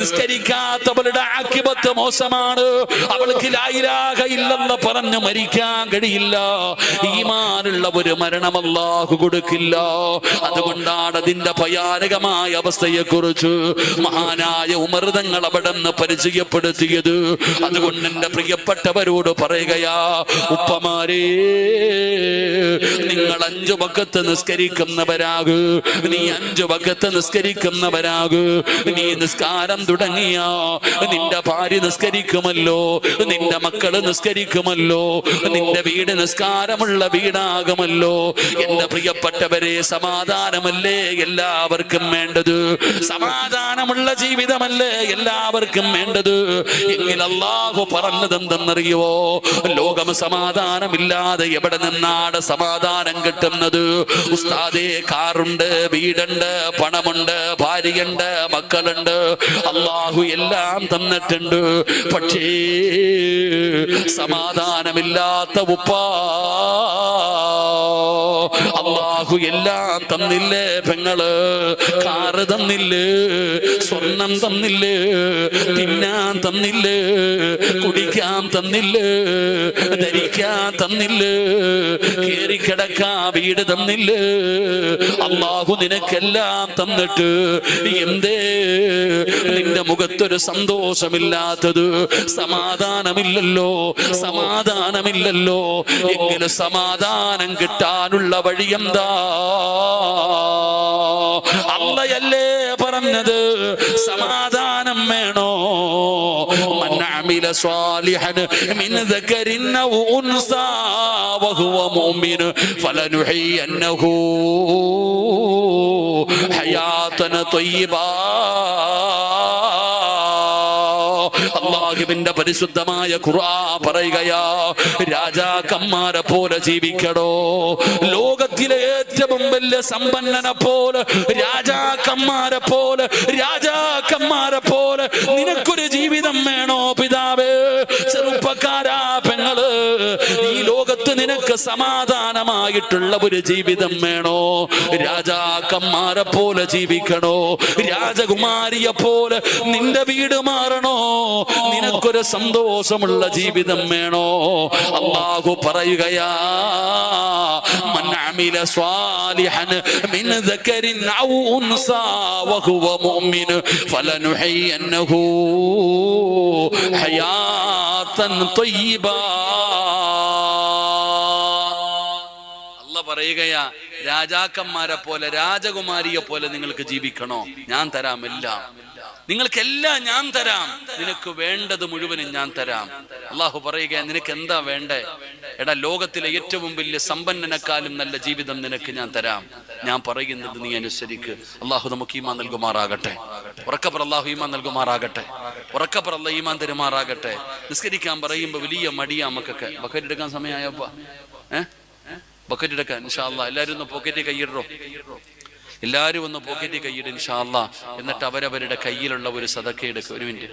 നിസ്കരിക്കാത്തവരുടെ ആഖിബത്ത് മോശമാണ്. അവൾക്ക് ലാ ഇലാഹ ഇല്ലല്ലാഹ് പറഞ്ഞ് മരിക്കാൻ കഴിയില്ല. ഈമാനുള്ള ഒരു മരണം അല്ലാഹു കൊടുക്കില്ല. അതുകൊണ്ടാണ് അതിന്റെ ഭയാനകമായ അവസ്ഥയെ കുറിച്ച് മഹാനായ ഉമർ തങ്ങൾ അവിടെ നിന്ന് പരിചയപ്പെടുത്തിയത്. അതുകൊണ്ട് എന്റെ പ്രിയപ്പെട്ടവരോട് പറയുകയാ, ഉപ്പമാരേ, നിങ്ങൾ 5 വഖത്ത് നിസ്കരിക്കുന്നവരാകു, നീ 5 വഖത്ത് നിസ്കരിക്കുന്നവരാകു. നീ നിസ്കാരം തുടങ്ങിയ നിന്റെ ഭാര്യ നിസ്കരിക്കുമല്ലോ, നിന്റെ മക്കള് നിസ്കരിക്കുമല്ലോ, നിന്റെ വീട് നിസ്കാരമുള്ള വീടാകുമല്ലോ. എന്റെ പ്രിയപ്പെട്ടവരെ, സമാധാനമല്ലേ എല്ലാവർക്കും വേണ്ടത്? സമാധാനമുള്ള ജീവിതമല്ലേ എല്ലാവർക്കും വേണ്ടത്? എങ്കിൽ അല്ലാഹു പറഞ്ഞത് എന്തെന്നറിയോ? ലോകം സമാധാനമില്ലാതെ എവിടെ നിന്നാണ് സമാധാനം കിട്ടുന്നത്? ഉസ്താദ് ഉസ്താദേ കാറുണ്ട്, വീടുണ്ട്, പണമുണ്ട്, ഭാര്യയുണ്ട്, മക്കളുണ്ട്, അള്ളാഹു എല്ലാം തന്നിട്ടുണ്ട്. പക്ഷേ സമാധാനമില്ലാത്ത ഉപ്പാ, അള്ളാഹു എല്ലാം തന്നില്ലേ പെങ്ങള്? കാറ് തന്നില്ലേ, സ്വർണം തന്നില്ലേ, തിന്നാൻ തന്നില്ലേ, കുടിക്കാൻ തന്നില്ലേ, ധരിക്കാൻ തന്നില്ലേ, കേറിക്കിടക്കാൻ വീട് തന്നില്ലേ? അള്ളാഹു നിനക്കെല്ലാം തന്നിട്ട് എന്തേ നിന്റെ മുഖത്തൊരു സന്തോഷമില്ലാത്തത്? സമാധാനമില്ലല്ലോ, സമാധാനമില്ലല്ലോ. എങ്കിലും സമാധാനം കിട്ടാനുള്ള വഴി എന്താ? അള്ളയല്ലേ പറഞ്ഞത് സമാധാനം വേണോ? മൻ അമില സ്വാലിഹൻ മിൻ ദക്കരിൻ ഔ ഉൻസാ വഹുവ മുഅ്മിൻ ഫലനുഹയ്യന്നഹു ഹയാതൻ ത്വയ്യിബാ. അല്ലാഹുവിന്റെ പരിശുദ്ധമായ ഖുർആൻ പറയുകയാ, രാജാക്കന്മാരെ പോലെ ജീവിക്കടോ. ലോകത്തിലെ ഏറ്റവും വലിയ സമ്പന്നനെ പോലെ, രാജാക്കന്മാരെ പോലെ, രാജാക്കന്മാരെ പോലെ നിനക്കൊരു ജീവിതം വേണോ പിതാവേ? ചെറുപ്പക്കാരാ, പെങ്ങള്, ഈ ലോകത്ത് നിനക്ക് സമാധാനമായിട്ടുള്ള ഒരു ജീവിതം വേണോ? രാജാക്കന്മാരെ പോലെ ജീവിക്കണോ? രാജകുമാരിയെ പോലെ നിന്റെ വീട് മാറണോ? നിനക്കൊരു സന്തോഷമുള്ള ജീവിതം വേണോ? അല്ലാഹു പറയുകയാ, മൻ അമില സ്വാലിഹൻ മിൻ ദക്കരിൻ ഔ ഉൻസാ വഹുവ മുഅ്മിൻ ഫലനുഹയ്യന്നഹു ഹയാതൻ ത്വയ്യിബാ. അല്ലാഹു പറയുകയാ, രാജാക്കന്മാരെ പോലെ, രാജകുമാരിയെ പോലെ നിങ്ങൾക്ക് ജീവിക്കണോ? ഞാൻ തരാം എല്ലാം, നിങ്ങൾക്കെല്ലാം ഞാൻ തരാം, നിനക്ക് വേണ്ടത് മുഴുവനും ഞാൻ തരാം. അള്ളാഹു പറയുക, നിനക്ക് എന്താ വേണ്ടേ? എടാ, ലോകത്തിലെ ഏറ്റവും വലിയ സമ്പന്നനെക്കാളും നല്ല ജീവിതം നിനക്ക് ഞാൻ തരാം. ഞാൻ പറയുന്നത് നീ അനുസരിക്ക്. അള്ളാഹു നമുക്ക് ഈമാൻ നൽകുമാറാകട്ടെ. ഉറക്കപ്പുറ അള്ളാഹു ഈമാൻ നൽകുമാറാകട്ടെ. ഉറക്കപ്പുറ അല്ല ഈമാൻ തരുമാറാകട്ടെ. നിസ്കരിക്കാൻ പറയുമ്പോ വലിയ മടിയാ നമുക്കൊക്കെ. ബക്കറ്റ് എടുക്കാൻ സമയമായപ്പോ ബക്കറ്റ് എടുക്കാൻ ഇൻഷാ അല്ലാഹ് എല്ലാവരും ഒന്ന് പോക്കറ്റിൽ കൈയിടോ. എല്ലാവരും ഒന്ന് പോക്കറ്റിൽ കൈയിടും ഇൻഷാ അല്ലാഹ്. എന്നിട്ട് അവരവരുടെ കയ്യിലുള്ള ഒരു സദക്ക എടുക്കുക. ഒരു മിനിറ്റ്,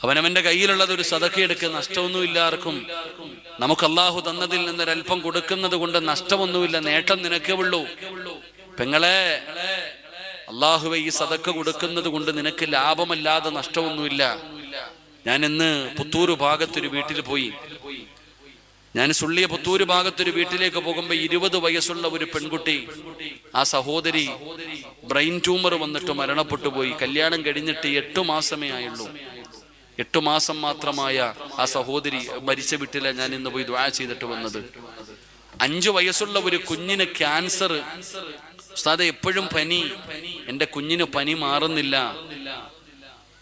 അവനവന്റെ കയ്യിലുള്ളത് ഒരു സദക്ക എടുക്കുക. നഷ്ടമൊന്നുമില്ല ആർക്കും. നമുക്ക് അള്ളാഹു തന്നതിൽ നിന്നൊരൽപ്പം കൊടുക്കുന്നത് കൊണ്ട് നഷ്ടമൊന്നുമില്ല, നേട്ടം നിനക്കേ ഉള്ളൂ. പെങ്ങളെ, അള്ളാഹുവെ ഈ സദക്ക കൊടുക്കുന്നത് കൊണ്ട് നിനക്ക് ലാഭമല്ലാതെ നഷ്ടമൊന്നുമില്ല. ഞാൻ ഇന്ന് പുത്തൂര് ഭാഗത്തൊരു വീട്ടിൽ പോയി. ഞാൻ സുള്ളിയ പുത്തൂര് ഭാഗത്തൊരു വീട്ടിലേക്ക് പോകുമ്പോ 20 വയസ്സുള്ള ഒരു പെൺകുട്ടി, ആ സഹോദരി ബ്രെയിൻ ട്യൂമർ വന്നിട്ട് മരണപ്പെട്ടു പോയി. കല്യാണം കഴിഞ്ഞിട്ട് 8 മാസമേ ആയുള്ളൂ. 8 മാസം മാത്രമായ ആ സഹോദരി മരിച്ച വീട്ടിലെ ഞാൻ ഇന്ന് പോയി ദുആ ചെയ്തിട്ട് വന്നത്. 5 വയസ്സുള്ള ഒരു കുഞ്ഞിന് ക്യാൻസർ. ഉസ്താദേ, എപ്പോഴും പനി, എന്റെ കുഞ്ഞിന് പനി മാറുന്നില്ല.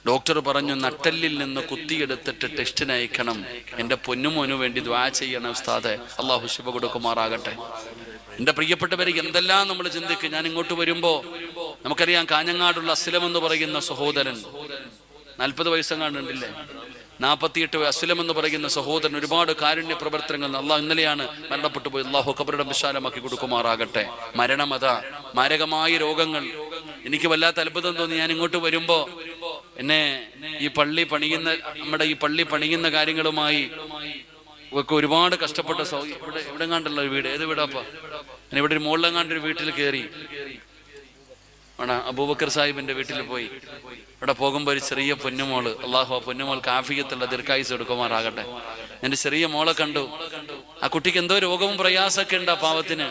ഡോക്ടർ പറഞ്ഞു, നട്ടെല്ലിൽ നിന്ന് കുത്തിയെടുത്തിട്ട് ടെസ്റ്റിന് അയക്കണം. എന്റെ പൊന്നുമോനു വേണ്ടി ദുആ ചെയ്യണം ഉസ്താദേ. അള്ളാഹു ശിഫ കൊടുക്കുമാറാകട്ടെ. എന്റെ പ്രിയപ്പെട്ടവരെ, എന്തെല്ലാം നമ്മൾ ചിന്തിക്കും. ഞാൻ ഇങ്ങോട്ട് വരുമ്പോ നമുക്കറിയാം, കാഞ്ഞങ്ങാടുള്ള അസ്ലം എന്ന് പറയുന്ന സഹോദരൻ 40 വയസ്സെങ്ങാണ്ടുണ്ടില്ലേ, 48 അസ്ലം എന്ന് പറയുന്ന സഹോദരൻ ഒരുപാട് കാരുണ്യ പ്രവർത്തനങ്ങൾ. അള്ളാഹു ഇന്നലെയാണ് മരണപ്പെട്ടു പോയി. അള്ളാഹു ഖബറിടം വിശാലമാക്കി കൊടുക്കുമാറാകട്ടെ. മരണമത, മാരകമായ രോഗങ്ങൾ. എനിക്ക് വല്ലാത്ത അത്ഭുതം തോന്നി. ഞാൻ ഇങ്ങോട്ട് വരുമ്പോ എന്നെ ഈ പള്ളി പണിയുന്ന, നമ്മുടെ ഈ പള്ളി പണിയുന്ന കാര്യങ്ങളുമായി ഒക്കെ ഒരുപാട് കഷ്ടപ്പെട്ട ഇവിടെ കണ്ടുള്ള ഒരു വീട്. ഏത് വീടാപ്പാ? ഞാൻ ഇവിടെ ഒരു മുകളിലെങ്ങാണ്ടൊരു വീട്ടിൽ കയറി അബൂബക്കർ സാഹിബിന്റെ വീട്ടിൽ പോയി. ഇവിടെ പോകുമ്പോ ഒരു ചെറിയ പൊന്നുമോള്, അള്ളാഹു ആ പൊന്നുമോൾക്ക് ആഫിയത്തുള്ള ദീർഘായുസ്സ് കൊടുക്കുമാറാകട്ടെ. എന്റെ ചെറിയ മോളെ കണ്ടു. ആ കുട്ടിക്ക് എന്തോ രോഗവും പ്രയാസമൊക്കെ ഉണ്ട് ആ പാവത്തിന്.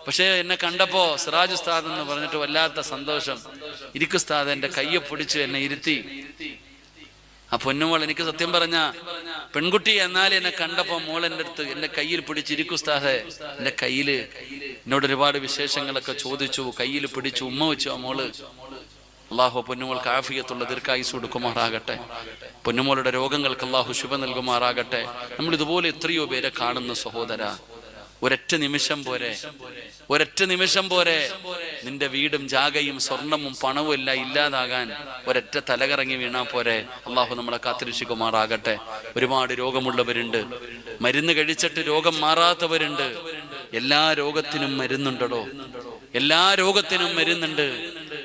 പക്ഷെ എന്നെ കണ്ടപ്പോ സിറാജ് ഉസ്താദ് എന്ന് പറഞ്ഞിട്ട് വല്ലാത്ത സന്തോഷം. ഇരിക്കു ഉസ്താദ്, എന്റെ കയ്യെ പിടിച്ച് എന്നെ ഇരുത്തി. ആ പൊന്നുമോൾ, എനിക്ക് സത്യം പറഞ്ഞ പെൺകുട്ടി എന്നാലും എന്നെ കണ്ടപ്പോ മോൾ എൻ്റെ അടുത്ത് എന്റെ കയ്യിൽ പിടിച്ചിരിക്കു ഉസ്താദേ. എന്റെ കയ്യില് എന്നോട് ഒരുപാട് വിശേഷങ്ങളൊക്കെ ചോദിച്ചു, കയ്യിൽ പിടിച്ചു, ഉമ്മ വെച്ചു ആ മോള്. അള്ളാഹു പൊന്നുമോൾക്ക് ആഫിയത്തുള്ള ദീർഘായുസ്സ് കൊടുക്കുമാറാകട്ടെ. പൊന്നുമോളുടെ രോഗങ്ങൾക്ക് അള്ളാഹു ശുഭ നൽകുമാറാകട്ടെ. നമ്മൾ ഇതുപോലെ എത്രയോ പേരെ കാണുന്ന സഹോദര. ഒരൊറ്റ നിമിഷം പോരെ, ഒരൊറ്റ നിമിഷം പോരെ നിന്റെ വീടും ജാഗയും സ്വർണവും പണവും എല്ലാം ഇല്ലാതാകാൻ ഒരൊറ്റ തലകറങ്ങി വീണാ പോരെ. അള്ളാഹു നമ്മളെ കാത്തിരക്ഷിക്കുമാറാകട്ടെ. ഒരുപാട് രോഗമുള്ളവരുണ്ട്, മരുന്ന് കഴിച്ചിട്ട് രോഗം മാറാത്തവരുണ്ട്. എല്ലാ രോഗത്തിനും മരുന്നുണ്ടോ? എല്ലാ രോഗത്തിനും മരുന്നുണ്ട്.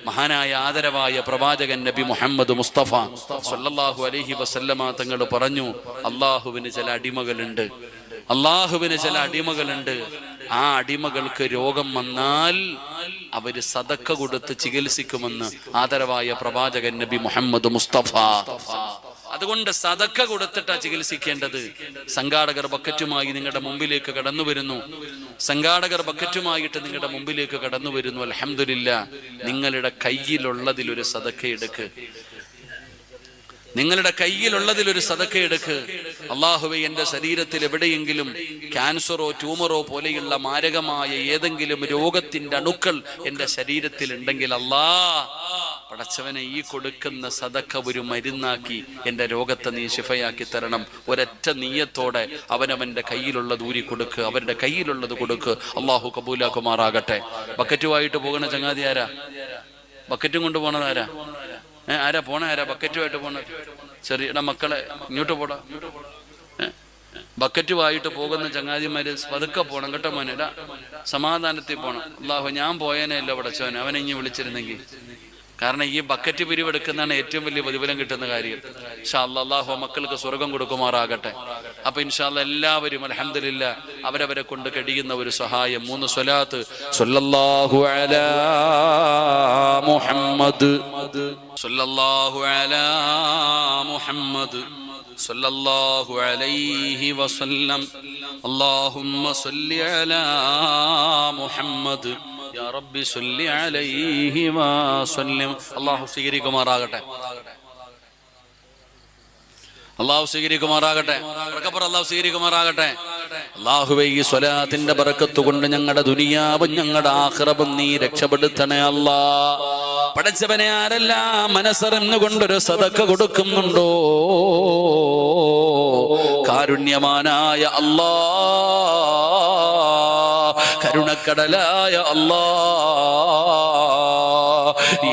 മഹാനായ ആദരവായ പ്രവാചകൻ നബി മുഹമ്മദ് മുസ്തഫ സല്ലല്ലാഹു അലൈഹി വസല്ലമ തങ്ങൾ പറഞ്ഞു, അള്ളാഹുവിന് ചില അടിമകളുണ്ട്, അള്ളാഹുവിന് ചില അടിമകളുണ്ട്. ആ അടിമകൾക്ക് രോഗം വന്നാൽ അവര് സദക്ക കൊടുത്ത് ചികിത്സിക്കുമെന്ന് ആദരവായ പ്രവാചകൻ നബി മുഹമ്മദ് മുസ്തഫ. അതുകൊണ്ട് സദക്ക കൊടുത്തിട്ടാ ചികിത്സിക്കേണ്ടത്. സംഘാടകർ ബക്കറ്റുമായി നിങ്ങളുടെ മുമ്പിലേക്ക് കടന്നു വരുന്നു. സംഘാടകർ ബക്കറ്റുമായിട്ട് നിങ്ങളുടെ മുമ്പിലേക്ക് കടന്നു വരുന്നു. അൽഹംദുലില്ലാ, നിങ്ങളുടെ കയ്യിലുള്ളതിലൊരു സദക്ക എടുക്ക്. നിങ്ങളുടെ കയ്യിലുള്ളതിലൊരു സദക്ക എടുക്ക്. അല്ലാഹുവേ, എൻ്റെ ശരീരത്തിൽ എവിടെയെങ്കിലും ക്യാൻസറോ ട്യൂമറോ പോലെയുള്ള മാരകമായ ഏതെങ്കിലും രോഗത്തിന്റെ അണുക്കൾ എൻ്റെ ശരീരത്തിൽ ഉണ്ടെങ്കിൽ അല്ലാ, പടച്ചവനെ, ഈ കൊടുക്കുന്ന സദക്ക ഒരു മരുന്നാക്കി എൻ്റെ രോഗത്തെ നീ ശിഫയാക്കി തരണം. ഒരൊറ്റ നീയത്തോടെ അവനവൻ്റെ കയ്യിലുള്ളത് ഊരി കൊടുക്ക്, അവരുടെ കയ്യിലുള്ളത് കൊടുക്ക്. അള്ളാഹു കബൂലാക്കുമാറാകട്ടെ. ബക്കറ്റുമായിട്ട് പോകുന്ന ചങ്ങാതി ആരാ? ബക്കറ്റും കൊണ്ട് പോണതാരാ? ആരാ പോണ? ആരാ ബക്കറ്റുമായിട്ട് പോണ? ചെറിയ മക്കളെ ഇങ്ങോട്ട് പോടാ. ബക്കറ്റുമായിട്ട് പോകുന്ന ചങ്ങാതിമാര് പതുക്കെ പോണം കേട്ടോ മോനെ. സമാധാനത്തിൽ പോണം. അല്ലാഹു, ഞാൻ പോയേനെ അല്ല പടച്ചോനെ, അവനെ ഇനി വിളിച്ചിരുന്നെങ്കിൽ. കാരണം ഈ ബക്കറ്റ് പിരിവെടുക്കുന്നതാണ് ഏറ്റവും വലിയ പ്രതിഫലം കിട്ടുന്ന കാര്യം. ഇൻഷാ അല്ലാഹ് അല്ലാഹു മക്കൾക്ക് സ്വർഗം കൊടുക്കുമാറാകട്ടെ. അപ്പൊ ഇൻഷാ അല്ലാഹ് എല്ലാവരും അൽഹംദുലില്ലാ അവരവരെ കൊണ്ട് കഴിയുന്ന ഒരു സഹായം 3 സ്വലാത്ത് സ്വല്ലല്ലാഹു അലാ മുഹമ്മദ് സ്വല്ലല്ലാഹു അലാ മുഹമ്മദ് സ്വല്ലല്ലാഹു അലൈഹി വസല്ലം അല്ലാഹുമ്മ സ്വല്ലി അലാ മുഹമ്മദ് യാ റബ്ബി സ്വല്ലി അലൈഹി വസല്ലം. അല്ലാഹു സ്വീകരിക്കുമാറാകട്ടെ. അല്ലാഹു സ്വീകരിക്കുമാറാകട്ടെ. അല്ലാഹു സ്വീകരിക്കുമാറാകട്ടെ. അല്ലാഹുവേ, ഈ സ്വലാത്തിന്റെ ബറക്കത്ത് കൊണ്ട് ഞങ്ങളുടെ ദുനിയാവും ഞങ്ങളുടെ ആഖിറവും നീ രക്ഷപ്പെടുത്തണേ അല്ലാ. പടച്ചവനെ, ആരെല്ലാം മനസ്സറിഞ്ഞുകൊണ്ടൊരു സദക്ക കൊടുക്കുന്നുണ്ടോ, കാരുണ്യമാനായ അല്ലാ, കരുണക്കടലായ അല്ലാ,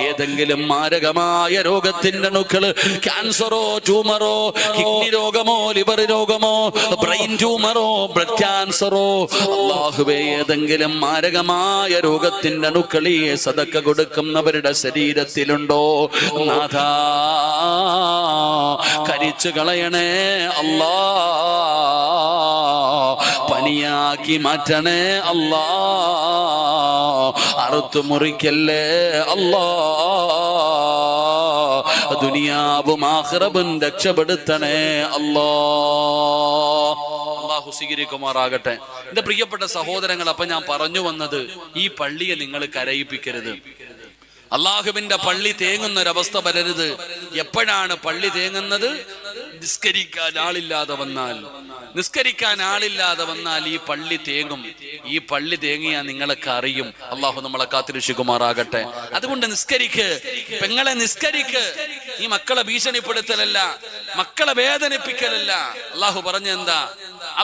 ഏതെങ്കിലും മാരകമായ രോഗത്തിന്റെ അണുക്കള്, ക്യാൻസറോ ട്യൂമറോ കിഡ്നി രോഗമോ ലിവർ രോഗമോ ബ്രെയിൻ ട്യൂമറോ ബ്ലഡ് ക്യാൻസറോ, അല്ലാഹുവേ, ഏതെങ്കിലും മാരകമായ രോഗത്തിന്റെ അണുക്കളെ സദക്ക കൊടുക്കുന്നവരുടെ ശരീരത്തിലുണ്ടോ നാഥാ, കരിച്ചു കളയണേ അല്ലാ, പനിയാക്കി മാറ്റണേ അല്ലാ, അറുത്തു മുറിക്കല്ലേ അല്ലാ, ദുനിയാവും ആഖിറവും രക്ഷപ്പെടുത്തണേ അല്ലാ. അല്ലാഹു സ്വീകരിക്കുമാറാകട്ടെ. എന്റെ പ്രിയപ്പെട്ട സഹോദരങ്ങൾ, അപ്പൊ ഞാൻ പറഞ്ഞു വന്നത്, ഈ പള്ളിയെ നിങ്ങൾ കരയിപ്പിക്കരുത്. അള്ളാഹുവിന്റെ പള്ളി തേങ്ങുന്നൊരവസ്ഥ വരരുത്. എപ്പോഴാണ് പള്ളി തേങ്ങുന്നത്? നിസ്കരിക്കാൻ ആളില്ലാതെ വന്നാൽ. നിസ്കരിക്കാൻ ആളില്ലാതെ വന്നാൽ ഈ പള്ളി തേങ്ങും. ഈ പള്ളി തേങ്ങിയാൽ നിങ്ങളൊക്കെ അറിയും. അള്ളാഹു നമ്മളെ കാത്തിരക്ഷിക്കുമാറാകട്ടെ. അതുകൊണ്ട് നിസ്കരിക്ക്, പെങ്ങളെ നിസ്കരിക്ക്. ഈ മക്കളെ ഭീഷണിപ്പെടുത്തലല്ല, മക്കളെ വേദനിപ്പിക്കലല്ല. അള്ളാഹു പറഞ്ഞെന്താ?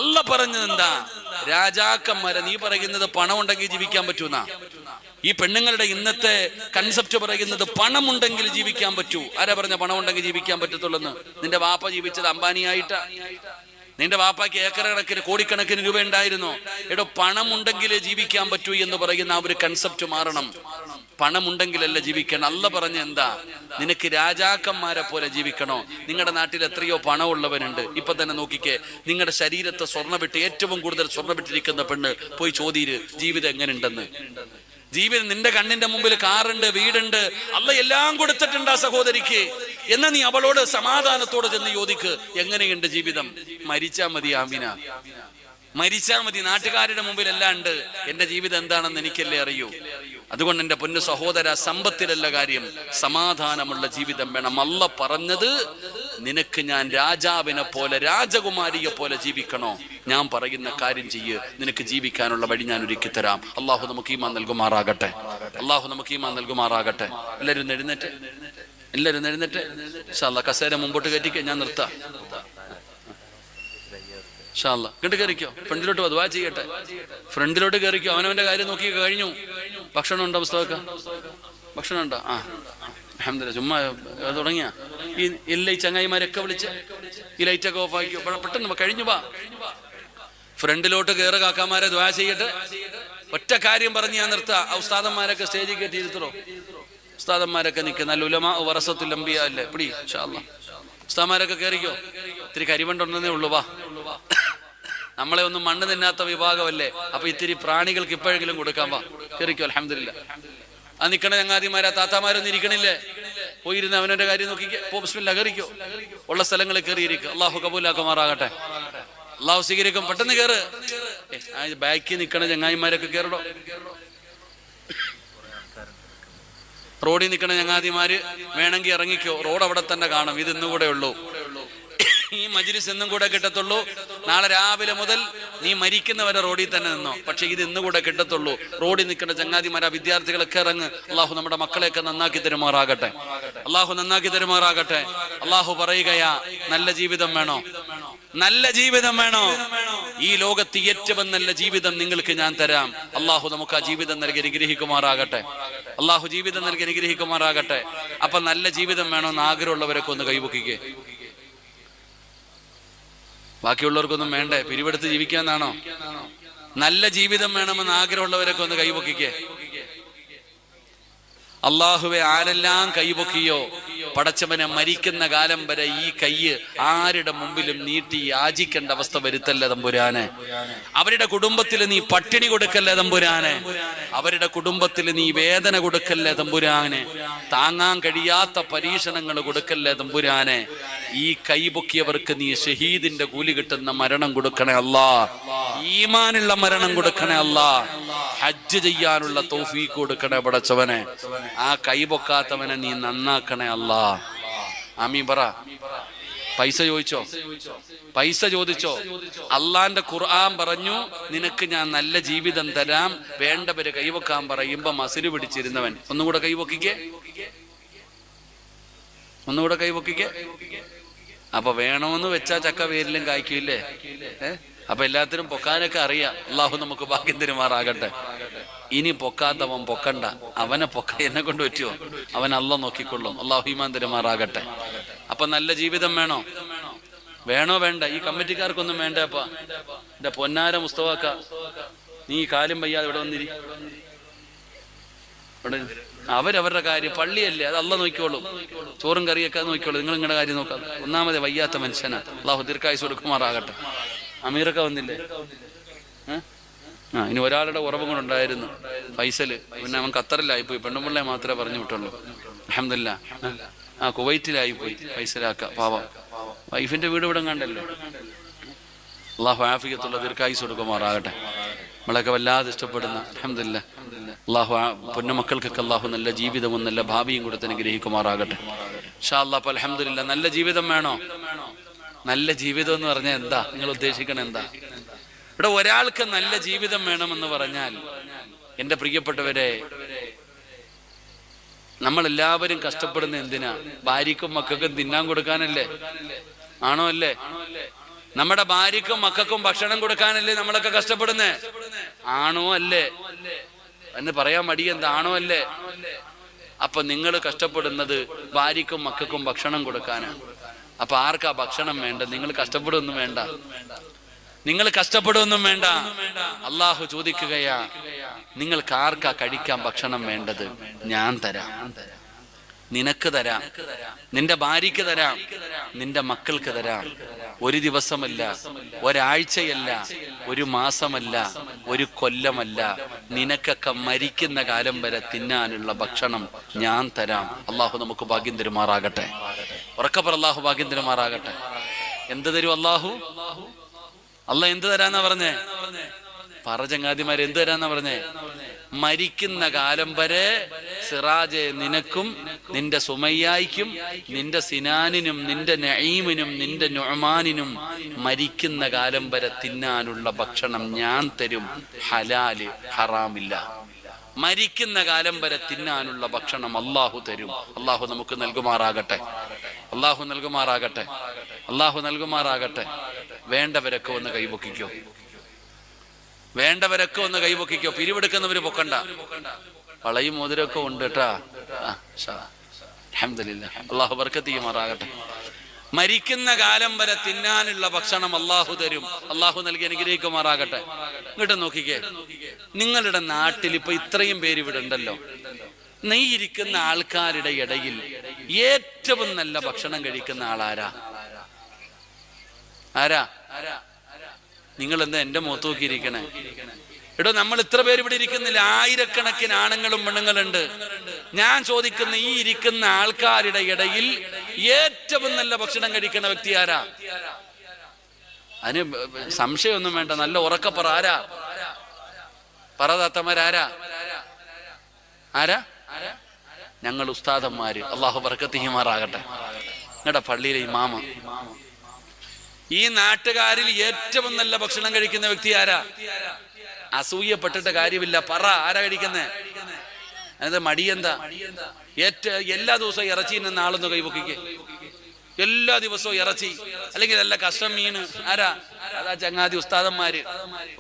അല്ല പറഞ്ഞതെന്താ? രാജാക്കന്മാരെ നീ പറയുന്നത് പണം ഉണ്ടെങ്കിൽ ജീവിക്കാൻ പറ്റൂന്നാ. ഈ പെണ്ണുങ്ങളുടെ ഇന്നത്തെ കൺസെപ്റ്റ് പറയുന്നത് പണമുണ്ടെങ്കിൽ ജീവിക്കാൻ പറ്റൂ. ആരാ പറഞ്ഞ പണം ഉണ്ടെങ്കിൽ ജീവിക്കാൻ പറ്റത്തുള്ളെന്ന്? നിന്റെ വാപ്പ ജീവിച്ചത് അംബാനിയായിട്ടാ? നിന്റെ വാപ്പാക്ക് ഏക്കർ കണക്കിന് കോടിക്കണക്കിന് രൂപ ഉണ്ടായിരുന്നോ? എടോ, പണമുണ്ടെങ്കിലേ ജീവിക്കാൻ പറ്റൂ എന്ന് പറയുന്ന ആ ഒരു കൺസെപ്റ്റ് മാറണം. പണമുണ്ടെങ്കിലല്ല ജീവിക്കണം. അല്ല പറഞ്ഞ എന്താ? നിനക്ക് രാജാക്കന്മാരെ പോലെ ജീവിക്കണോ? നിങ്ങളുടെ നാട്ടിൽ എത്രയോ പണമുള്ളവനുണ്ട്. ഇപ്പൊ തന്നെ നോക്കിക്കേ, നിങ്ങളുടെ ശരീരത്തെ സ്വർണ്ണമിട്ട് ഏറ്റവും കൂടുതൽ സ്വർണ്ണമിട്ടിരിക്കുന്ന പെണ്ണ് പോയി ചോദ്യര് ജീവിതം എങ്ങനെ ഉണ്ടെന്ന്. ജീവിതം നിന്റെ കണ്ണിന്റെ മുമ്പിൽ കാറുണ്ട്, വീടുണ്ട്, അല്ല എല്ലാം കൊടുത്തിട്ടുണ്ട് ആ സഹോദരിക്ക്. എന്നാ നീ അവളോട് സമാധാനത്തോടെ ചെന്ന് ചോദിക്ക്, എങ്ങനെയുണ്ട് ജീവിതം? മരിച്ചാ മതി ആമിന, മരിച്ചാ മതി. നാട്ടുകാരുടെ മുമ്പിൽ എല്ലാം ഉണ്ട്, എന്റെ ജീവിതം എന്താണെന്ന് എനിക്കല്ലേ അറിയൂ. അതുകൊണ്ട് എന്റെ പൊന്നു സഹോദര, സമ്പത്തിലല്ല കാര്യം, സമാധാനമുള്ള ജീവിതം വേണം. അല്ല പറഞ്ഞത്, നിനക്ക് ഞാൻ രാജാവിനെ പോലെ രാജകുമാരിയെ പോലെ ജീവിക്കണോ? ഞാൻ പറയുന്ന കാര്യം ചെയ്യ്, നിനക്ക് ജീവിക്കാനുള്ള വഴി ഞാൻ ഒരുക്കി തരാം. അള്ളാഹു നമുക്ക് ഈമാൻ നൽകുമാറാകട്ടെ. അള്ളാഹു നമുക്ക് ഈമാൻ നൽകുമാറാകട്ടെ. എല്ലാവരും എഴുന്നേറ്റ്, എല്ലാവരും എഴുന്നേറ്റ്. ഇൻഷാ അല്ലാഹ് കസേര മുമ്പോട്ട് കയറ്റിക്കോ, ഞാൻ നിർത്താം. ഇൻഷാ അല്ലാഹ് ഇങ്ങോട്ട് കയറിക്കോ, ഫ്രണ്ടിലോട്ട് ദുആ ചെയ്യട്ടെ. ഫ്രണ്ടിലോട്ട് കയറിക്കോ, അവനവന്റെ കാര്യം നോക്കി കഴിഞ്ഞു. ഭക്ഷണം ഉണ്ടോ? പുസ്തകമൊക്കെ ഭക്ഷണം ഉണ്ടോ? ആ അൽഹംദുലില്ലാ. ചുമ്മാ തുടങ്ങിയ ഈ ചങ്ങായിമാരൊക്കെ വിളിച്ച് ഈ ലൈറ്റൊക്കെ ഓഫ് ആക്കിയോ, പെട്ടെന്ന് കഴിഞ്ഞു വാ. ഫ്രണ്ടിലോട്ട് കയറി കാക്കാമാരെ ദുആ ചെയ്യട്ടെ. ഒറ്റ കാര്യം പറഞ്ഞ് ഞാൻ നിർത്താം. ഉസ്താദന്മാരൊക്കെ സ്റ്റേജിൽ കയറ്റി ഇരുത്തോ. ഉസ്താദന്മാരൊക്കെ നിൽക്കുക. നല്ല ഉലമാ വറസത്തുൽ അംബിയ അല്ലേ? പിടി ഇൻഷാ അല്ലാഹ്. ഉസ്താദന്മാരൊക്കെ കയറിക്കോ. ഇത്തിരി കരിവണ്ടുണ്ടെന്നേ ഉള്ളൂ. വാ, നമ്മളെ ഒന്നും മണ്ണ് തിന്നാത്ത വിഭാഗമല്ലേ, അപ്പൊ ഇത്തിരി പ്രാണികൾക്ക് ഇപ്പോഴെങ്കിലും കൊടുക്കാൻ. വാ, കയറിക്കോ. അൽഹംദുലില്ലാ. ആ നിക്കണ ചങ്ങാതിമാരാ താത്താമാരൊന്നും ഇരിക്കണില്ലേ? പോയിരുന്ന് അവനവന്റെ കാര്യം നോക്കിക്കോ. ബിസ്മില്ലാ, കയറിക്കോ. ഉള്ള സ്ഥലങ്ങളിൽ കയറിയിരിക്കും. അള്ളാഹു കബൂലാക്കുമാറാകട്ടെ. അള്ളാഹു സ്വീകരിക്കും. പെട്ടെന്ന് കയറ്. ബാക്കിൽ നിൽക്കണ ചങ്ങാതിമാരൊക്കെ കയറണോ? റോഡിൽ നിൽക്കണ ചങ്ങാതിമാര് വേണമെങ്കിൽ ഇറങ്ങിക്കോ. റോഡ് അവിടെ തന്നെ കാണും. ഇത് ഇന്നും കൂടെ ഉള്ളൂ. ഈ മജ്‌ലിസ് എന്നും കൂടെ കിട്ടത്തുള്ളൂ. നാളെ രാവിലെ മുതൽ നീ മരിക്കുന്നവരെ റോഡിൽ തന്നെ നിന്നോ. പക്ഷെ ഇത് ഇന്നും കൂടെ കിട്ടത്തുള്ളൂ. റോഡിൽ നിൽക്കുന്ന ചങ്ങാതിമാരാ, വിദ്യാർത്ഥികളൊക്കെ ഇറങ്ങ്. അള്ളാഹു നമ്മുടെ മക്കളെയൊക്കെ നന്നാക്കി തരുമാറാകട്ടെ. അള്ളാഹു നന്നാക്കി തരുമാറാകട്ടെ. അള്ളാഹു പറയുകയാ, നല്ല ജീവിതം വേണോ? നല്ല ജീവിതം വേണോ? ഈ ലോകത്ത് ഏറ്റവും നല്ല ജീവിതം നിങ്ങൾക്ക് ഞാൻ തരാം. അള്ളാഹു നമുക്ക് ആ ജീവിതം നൽകി അനുഗ്രഹിക്കുമാറാകട്ടെ. അള്ളാഹു ജീവിതം നൽകി അനുഗ്രഹിക്കുമാറാകട്ടെ. അപ്പൊ നല്ല ജീവിതം വേണമെന്ന് ആഗ്രഹമുള്ളവരൊക്കെ ഒന്ന് കൈവക്കിക്കേ. ബാക്കിയുള്ളവർക്കൊന്നും വേണ്ടേ? പിരിവെടുത്ത് ജീവിക്കാന്നാണോ? നല്ല ജീവിതം വേണമെന്ന് ആഗ്രഹമുള്ളവരൊക്കെ ഒന്ന് കൈപൊക്കിക്കേ. അള്ളാഹുവെ, ആരെല്ലാം കൈപൊക്കിയോ പടച്ചവനെ, മരിക്കുന്ന കാലം വരെ ഈ കയ്യ് ആരുടെ മുമ്പിലും നീട്ടി യാചിക്കേണ്ട അവസ്ഥ വരുത്തല്ലേ തമ്പുരാനെ. അവരുടെ കുടുംബത്തിൽ നീ പട്ടിണി കൊടുക്കല്ലേ തമ്പുരാനെ. അവരുടെ കുടുംബത്തിൽ നീ വേദന കൊടുക്കല്ലേ തമ്പുരാനെ. താങ്ങാൻ കഴിയാത്ത പരീക്ഷണങ്ങൾ കൊടുക്കല്ലേ തമ്പുരാനെ. ഈ കൈപൊക്കിയവർക്ക് നീ ഷഹീദിന്റെ കൂലി കിട്ടുന്ന മരണം കൊടുക്കണേ അല്ലാ. ഈമാനുള്ള മരണം കൊടുക്കണേ അല്ലാ. ഹജ്ജ് ചെയ്യാനുള്ള തൗഫീഖ് കൊടുക്കണേ പടച്ചവനെ. ആ കൈപൊക്കാത്തവനെ നീ നന്നാക്കണേ അല്ലാ. ആമീൻ പറ. പൈസ ചോദിച്ചോ? പൈസ ചോദിച്ചോ? അള്ളാന്റെ ഖുർആൻ പറഞ്ഞു, നിനക്ക് ഞാൻ നല്ല ജീവിതം തരാം, വേണ്ടവര് കൈവക്കാൻ പറയുമ്പോ മസില് പിടിച്ചിരുന്നവൻ. ഒന്നുകൂടെ കൈവക്കിക്കേ, ഒന്നുകൂടെ കൈവക്കിക്കേ. അപ്പൊ വേണമെന്ന് വെച്ചാ ചക്ക പേരിലും കായ്ക്കില്ലേ? അപ്പൊ എല്ലാത്തിനും പൊക്കാനൊക്കെ അറിയാം. അള്ളാഹു നമുക്ക് ഭാഗ്യം തരുമാറാകട്ടെ. ഇനി പൊക്കാത്തവൻ പൊക്കണ്ട. അവനെ പൊക്ക എന്നെ കൊണ്ട് പറ്റുമോ? അവൻ അള്ളാഹ് നോക്കിക്കൊള്ളും. അള്ളാഹു ഈമാൻ തരുമാറാകട്ടെ. അപ്പൊ നല്ല ജീവിതം വേണോ? വേണോ? വേണ്ട. ഈ കമ്മിറ്റിക്കാർക്കൊന്നും വേണ്ട. അപ്പ എന്റെ പൊന്നാര മുസ്തഫാക്ക, നീ കാലും വയ്യാതെ ഇവിടെ വന്നിരി. അവരവരുടെ കാര്യം, പള്ളിയല്ലേ, അത് അള്ളാഹ് നോക്കിക്കോളും. ചോറും കറിയൊക്കെ നോക്കിക്കോളും. നിങ്ങൾ നിങ്ങളുടെ കാര്യം നോക്കാം. ഒന്നാമത് വയ്യാത്ത മനുഷ്യനാ. അള്ളാഹു ദീർഘായുസ്സ് കൊടുക്കുമാറാകട്ടെ. അമീറൊക്കെ വന്നില്ലേ? ഇനി ഒരാളുടെ ഉറവും കൂടെ ഉണ്ടായിരുന്നു, ഫൈസല്. പിന്നെ അവൻ ഖത്തറിലായിപ്പോയി. പെണ്ണുപിള്ളയെ മാത്രമേ പറഞ്ഞു വിട്ടുള്ളൂ. അൽഹംദുലില്ലാ. കുവൈറ്റിലായിപ്പോയി ഫൈസലാക്ക. പാവം. വൈഫിന്റെ വീട് ഇവിടെ കണ്ടല്ലോ. അള്ളാഹു ആഫിയത്തുള്ള ദീർഘായുസ്സ് കൊടുക്കുമാറാകട്ടെ. നമ്മളൊക്കെ വല്ലാതെ ഇഷ്ടപ്പെടുന്ന അൽഹംദുലില്ലാ അള്ളാഹു പൊന്നുമക്കൾക്കൊക്കെ അള്ളാഹു നല്ല ജീവിതവും നല്ല ഭാവിയും കൊടുത്ത് അനുഗ്രഹിക്കുമാറാകട്ടെ. ഇൻഷാ അല്ലാഹ്. അപ്പൊ അൽഹംദുലില്ലാ. നല്ല ജീവിതം വേണോ? നല്ല ജീവിതം എന്ന് പറഞ്ഞാൽ എന്താ? നിങ്ങൾ ഉദ്ദേശിക്കണ എന്താ? ഇവിടെ ഒരാൾക്ക് നല്ല ജീവിതം വേണമെന്ന് പറഞ്ഞാൽ, എന്റെ പ്രിയപ്പെട്ടവരെ, നമ്മളെല്ലാവരും കഷ്ടപ്പെടുന്ന എന്തിനാ? ഭാര്യക്കും മക്കൾക്കും തിന്നാൻ കൊടുക്കാനല്ലേ? ആണോ? അല്ലേ? നമ്മുടെ ഭാര്യക്കും മക്കൾക്കും ഭക്ഷണം കൊടുക്കാനല്ലേ നമ്മളൊക്കെ കഷ്ടപ്പെടുന്നേ? ആണോ? അല്ലേ? എന്ന് പറയാൻ മടി എന്താ? ആണോ? അല്ലേ? അപ്പൊ നിങ്ങൾ കഷ്ടപ്പെടുന്നത് ഭാര്യക്കും മക്കൾക്കും ഭക്ഷണം കൊടുക്കാനാണ്. അപ്പൊ ആർക്കാ ഭക്ഷണം വേണ്ട? നിങ്ങൾ കഷ്ടപ്പെടുകയൊന്നും വേണ്ട. നിങ്ങൾ കഷ്ടപ്പെടുകയൊന്നും വേണ്ട. അള്ളാഹു ചോദിക്കുകയാ, നിങ്ങൾക്ക് ആർക്കാ കഴിക്കാൻ ഭക്ഷണം വേണ്ടത്? ഞാൻ തരാം. നിനക്ക് തരാം, നിന്റെ ഭാര്യയ്ക്ക് തരാം, നിന്റെ മക്കൾക്ക് തരാം. ഒരു ദിവസമല്ല, ഒരാഴ്ചയല്ല, ഒരു മാസമല്ല, ഒരു കൊല്ലമല്ല, നിനക്കൊക്കെ മരിക്കുന്ന കാലം വരെ തിന്നാനുള്ള ഭക്ഷണം ഞാൻ തരാം. അള്ളാഹു നമുക്ക് ഭാഗ്യം തരുമാറാകട്ടെ. ഉറക്കപ്പറ, അള്ളാഹു ഭാഗ്യം തരുമാറാകട്ടെ. എന്ത് തരും അള്ളാഹു? അള്ളാഹ് എന്ത് തരാന്നാ പറഞ്ഞേ? പറ ചങ്ങാതിമാര്, എന്ത് തരാന്നാ പറഞ്ഞേ? മരിക്കുന്ന കാലം വരെ സിറാജെ, നിനക്കും നിന്റെ സുമയ്യായിക്കും നിന്റെ സിനാനിനും നിന്റെ നഈമിനും നിന്റെ നുഅ്മാനിനും മരിക്കുന്ന കാലം വരെ തിന്നാനുള്ള ഭക്ഷണം ഞാൻ തരും. ഹലാല്, ഹറാമില്ല. മരിക്കുന്ന കാലം വരെ തിന്നാനുള്ള ഭക്ഷണം അള്ളാഹു തരും. അള്ളാഹു നമുക്ക് നൽകുമാറാകട്ടെ. അള്ളാഹു നൽകുമാറാകട്ടെ. അള്ളാഹു നൽകുമാറാകട്ടെ. വേണ്ടവരൊക്കെ ഒന്ന് കൈപൊക്കിക്കോ. വേണ്ടവരൊക്കെ ഒന്ന് കൈപൊക്കിക്കോ. പിരിവെടുക്കുന്നവര് പൊക്കണ്ട. വളയും മോതിരൊക്കെ ഉണ്ട് കേട്ടാ. അൽഹംദുലില്ലാ. അള്ളാഹു ബർക്കത്ത് ചെയ്യുമാറാകട്ടെ. മരിക്കുന്ന കാലം വരെ തിന്നാനുള്ള ഭക്ഷണം അള്ളാഹു തരും. അള്ളാഹു നൽകി അനുഗ്രഹിക്കുമാറാകട്ടെ. ഇങ്ങോട്ട് നോക്കിക്കേ, നിങ്ങളുടെ നാട്ടിൽ ഇപ്പൊ ഇത്രയും പേര് ഇവിടെ ഉണ്ടല്ലോ, നീ ഇരിക്കുന്ന ആൾക്കാരുടെ ഇടയിൽ ഏറ്റവും നല്ല ഭക്ഷണം കഴിക്കുന്ന ആളാരാ? ആരാ? നിങ്ങൾ എന്താ എന്റെ മുഖത്ത് നോക്കിയിരിക്കണേ? എടോ, നമ്മൾ ഇത്ര പേര് ഇവിടെ ഇരിക്കുന്നില്ല, ആയിരക്കണക്കിന് ആണുങ്ങളും പെണ്ണുങ്ങളുണ്ട്. ഞാൻ ചോദിക്കുന്ന ഈ ഇരിക്കുന്ന ആൾക്കാരുടെ ഇടയിൽ ഏറ്റവും നല്ല ഭക്ഷണം കഴിക്കുന്ന വ്യക്തി ആരാ? അതിന് സംശയമൊന്നും വേണ്ട, നല്ല ഉറക്കപ്പറ. ആരാ? പറതാത്തമാരാരാ? ആരാ? ഞങ്ങൾ ഉസ്താദന്മാര്. അള്ളാഹു ബർക്കത്ത് ചെയ്യുമാറാകട്ടെ. ഞങ്ങളുടെ പള്ളിയിലെ ഇമാമ. ഈ നാട്ടുകാരിൽ ഏറ്റവും നല്ല ഭക്ഷണം കഴിക്കുന്ന വ്യക്തി ആരാ? അസൂയപ്പെട്ടിട്ട് കാര്യമില്ല, പറ. ആരാ കഴിക്കുന്നേ? അത് മടിയെന്താ? എല്ലാ ദിവസവും ഇറച്ചി നിന്ന ആളൊന്ന് കൈപൊക്കിക്ക്. എല്ലാ ദിവസവും ഇറച്ചി, അല്ലെങ്കിൽ നല്ല കഷ്ടം മീന്. ആരാ? അതാ ചങ്ങാതി ഉസ്താദന്മാര്.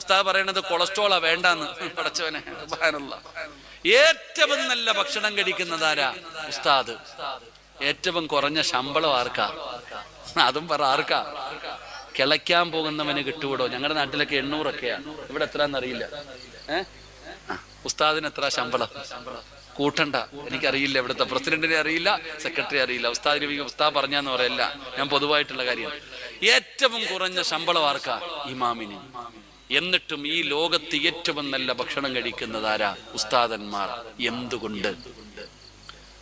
ഉസ്താദ് പറയണത് കൊളസ്ട്രോളാ വേണ്ടാന്ന്. പടച്ചവനെ, സുബ്ഹാനല്ലാഹ്. ഏറ്റവും നല്ല ഭക്ഷണം കഴിക്കുന്നത് ആരാ? ഉസ്താദ്. ഏറ്റവും കുറഞ്ഞ ശമ്പളം ആർക്കാ? അതും പറ, ആർക്കാ? കിളയ്ക്കാൻ പോകുന്നവന് കിട്ടുകൂടോ? ഞങ്ങളുടെ നാട്ടിലൊക്കെ 800 ഇവിടെ എത്രന്നറിയില്ല. ഉസ്താദിന് എത്ര ശമ്പളം? കൂട്ടണ്ട, എനിക്കറിയില്ല. ഇവിടുത്തെ പ്രസിഡന്റിനെ അറിയില്ല, സെക്രട്ടറി അറിയില്ല. ഉസ്താദ് പറഞ്ഞാന്ന് പറയല്ല, ഞാൻ പൊതുവായിട്ടുള്ള കാര്യം. ഏറ്റവും കുറഞ്ഞ ശമ്പളം ആർക്കാ? ഇമാമിന്. എന്നിട്ടും ഈ ലോകത്ത് ഏറ്റവും നല്ല ഭക്ഷണം കഴിക്കുന്നത് ആരാ? ഉസ്താദന്മാർ. എന്തുകൊണ്ട്?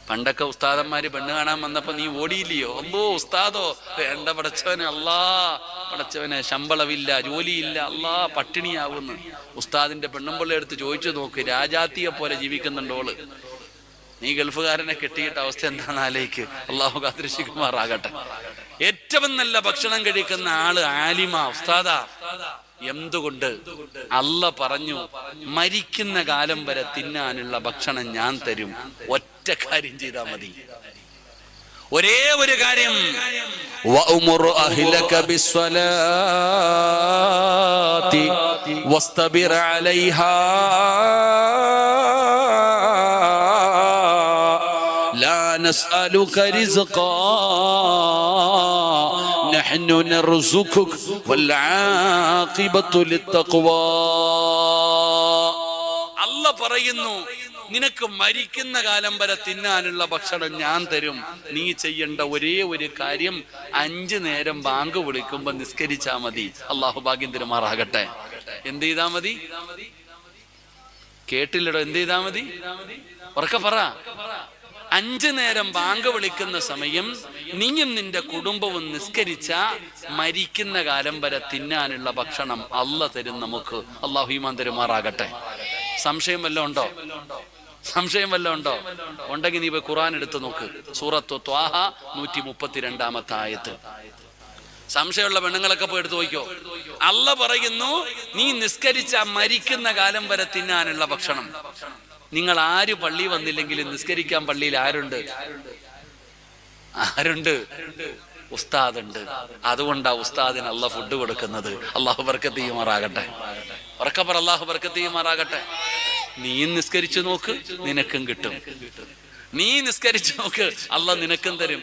പണ്ടൊക്കെ ഉസ്താദന്മാര് പെണ്ണ് കാണാൻ വന്നപ്പോ നീ ഓടിയില്ലയോ? അമ്പോ ഉസ്താദോ? വേണ്ട പടച്ചവനെ, അല്ലാ പടച്ചവനെ, ശമ്പളമില്ല, ജോലിയില്ല, അല്ലാ പട്ടിണിയാവുന്നു. ഉസ്താദിന്റെ പെണ്ണുമ്പിള്ള എടുത്ത് ചോദിച്ചു നോക്ക്, രാജാത്തിയെ പോലെ ജീവിക്കുന്നുണ്ടോള്. നീ ഗൾഫുകാരനെ കെട്ടിയിട്ട അവസ്ഥ എന്താണെന്ന് ആലോചിക്ക്. അള്ളാഹു കാത്തിരക്ഷിക്കുമാറാകട്ടെ. ഏറ്റവും നല്ല ഭക്ഷണം കഴിക്കുന്ന ആള് ആലിമ, ഉസ്താദാ. എന്തുകൊണ്ട്? അല്ല പറഞ്ഞു, മരിക്കുന്ന കാലം വരെ തിന്നാനുള്ള ഭക്ഷണം ഞാൻ തരും. ഒറ്റ കാര്യം ചെയ്താൽ മതി, ഒരേ ഒരു കാര്യം. വഅ്മുർ അഹ്ലക ബിസ്സലാത്തി വസ്തബിർ അലൈഹാ ലാ നസ്അലുക റിസ്ഖാ നഹ്നു നർസുഖുക വൽ ആഖിബത്തു ലിത്തഖ്വാ. അല്ലാഹ് പറയുന്നു, നിനക്ക് മരിക്കുന്ന കാലം വരെ തിന്നാനുള്ള ഭക്ഷണം ഞാൻ തരും. നീ ചെയ്യേണ്ട ഒരേ ഒരു കാര്യം, 5 നേരം ബാങ്ക് വിളിക്കുമ്പോ നിസ്കരിച്ചാ മതി. അള്ളാഹു ഭാഗ്യം തരുമാറാകട്ടെ. എന്ത് ചെയ്താ മതി? കേട്ടില്ലടോ, എന്ത് ചെയ്താ മതി? ഉറക്കെ പറ. 5 നേരം ബാങ്ക് വിളിക്കുന്ന സമയം നീയും നിന്റെ കുടുംബവും നിസ്കരിച്ച മരിക്കുന്ന കാലം വരെ തിന്നാനുള്ള ഭക്ഷണം അള്ളാഹ് തരും നമുക്ക്. അള്ളാഹു ഈമാൻ തരുമാറാകട്ടെ. സംശയം വല്ലതും ഉണ്ടോ? സംശയം വല്ലതും ഉണ്ടോ? ഉണ്ടെങ്കിൽ നീ പോയി ഖുർആൻ എടുത്ത് നോക്ക്. സൂറത്തു ത്വാഹ 132 ആയത്ത്. സംശയമുള്ള പെണ്ണുങ്ങളൊക്കെ പോയി എടുത്ത് നോക്കിയോ. അള്ളാഹ് പറയുന്നു, നീ നിസ്കരിച്ച മരിക്കുന്ന കാലം വരെ തിന്നാനുള്ള ഭക്ഷണം. നിങ്ങൾ ആര് പള്ളി വന്നില്ലെങ്കിലും നിസ്കരിക്കാൻ പള്ളിയിൽ ആരുണ്ട്? ആരുണ്ട്? ഉസ്താദുണ്ട്. അതുകൊണ്ടാ ഉസ്താദിന് അള്ളാഹ് ഫുഡ് കൊടുക്കുന്നത്. അള്ളാഹു ബർക്കത്ത് ചെയ്യുമാറാകട്ടെ. ഉറക്കപ്പറ, അള്ളാഹു ബർക്കത്ത് ചെയ്യുമാറാകട്ടെ. നീ നിസ്കരിച്ചു നോക്ക്, നിനക്കും കിട്ടും. നീ നിസ്കരിച്ചു നോക്ക്, അള്ളാഹ് നിനക്കും തരും.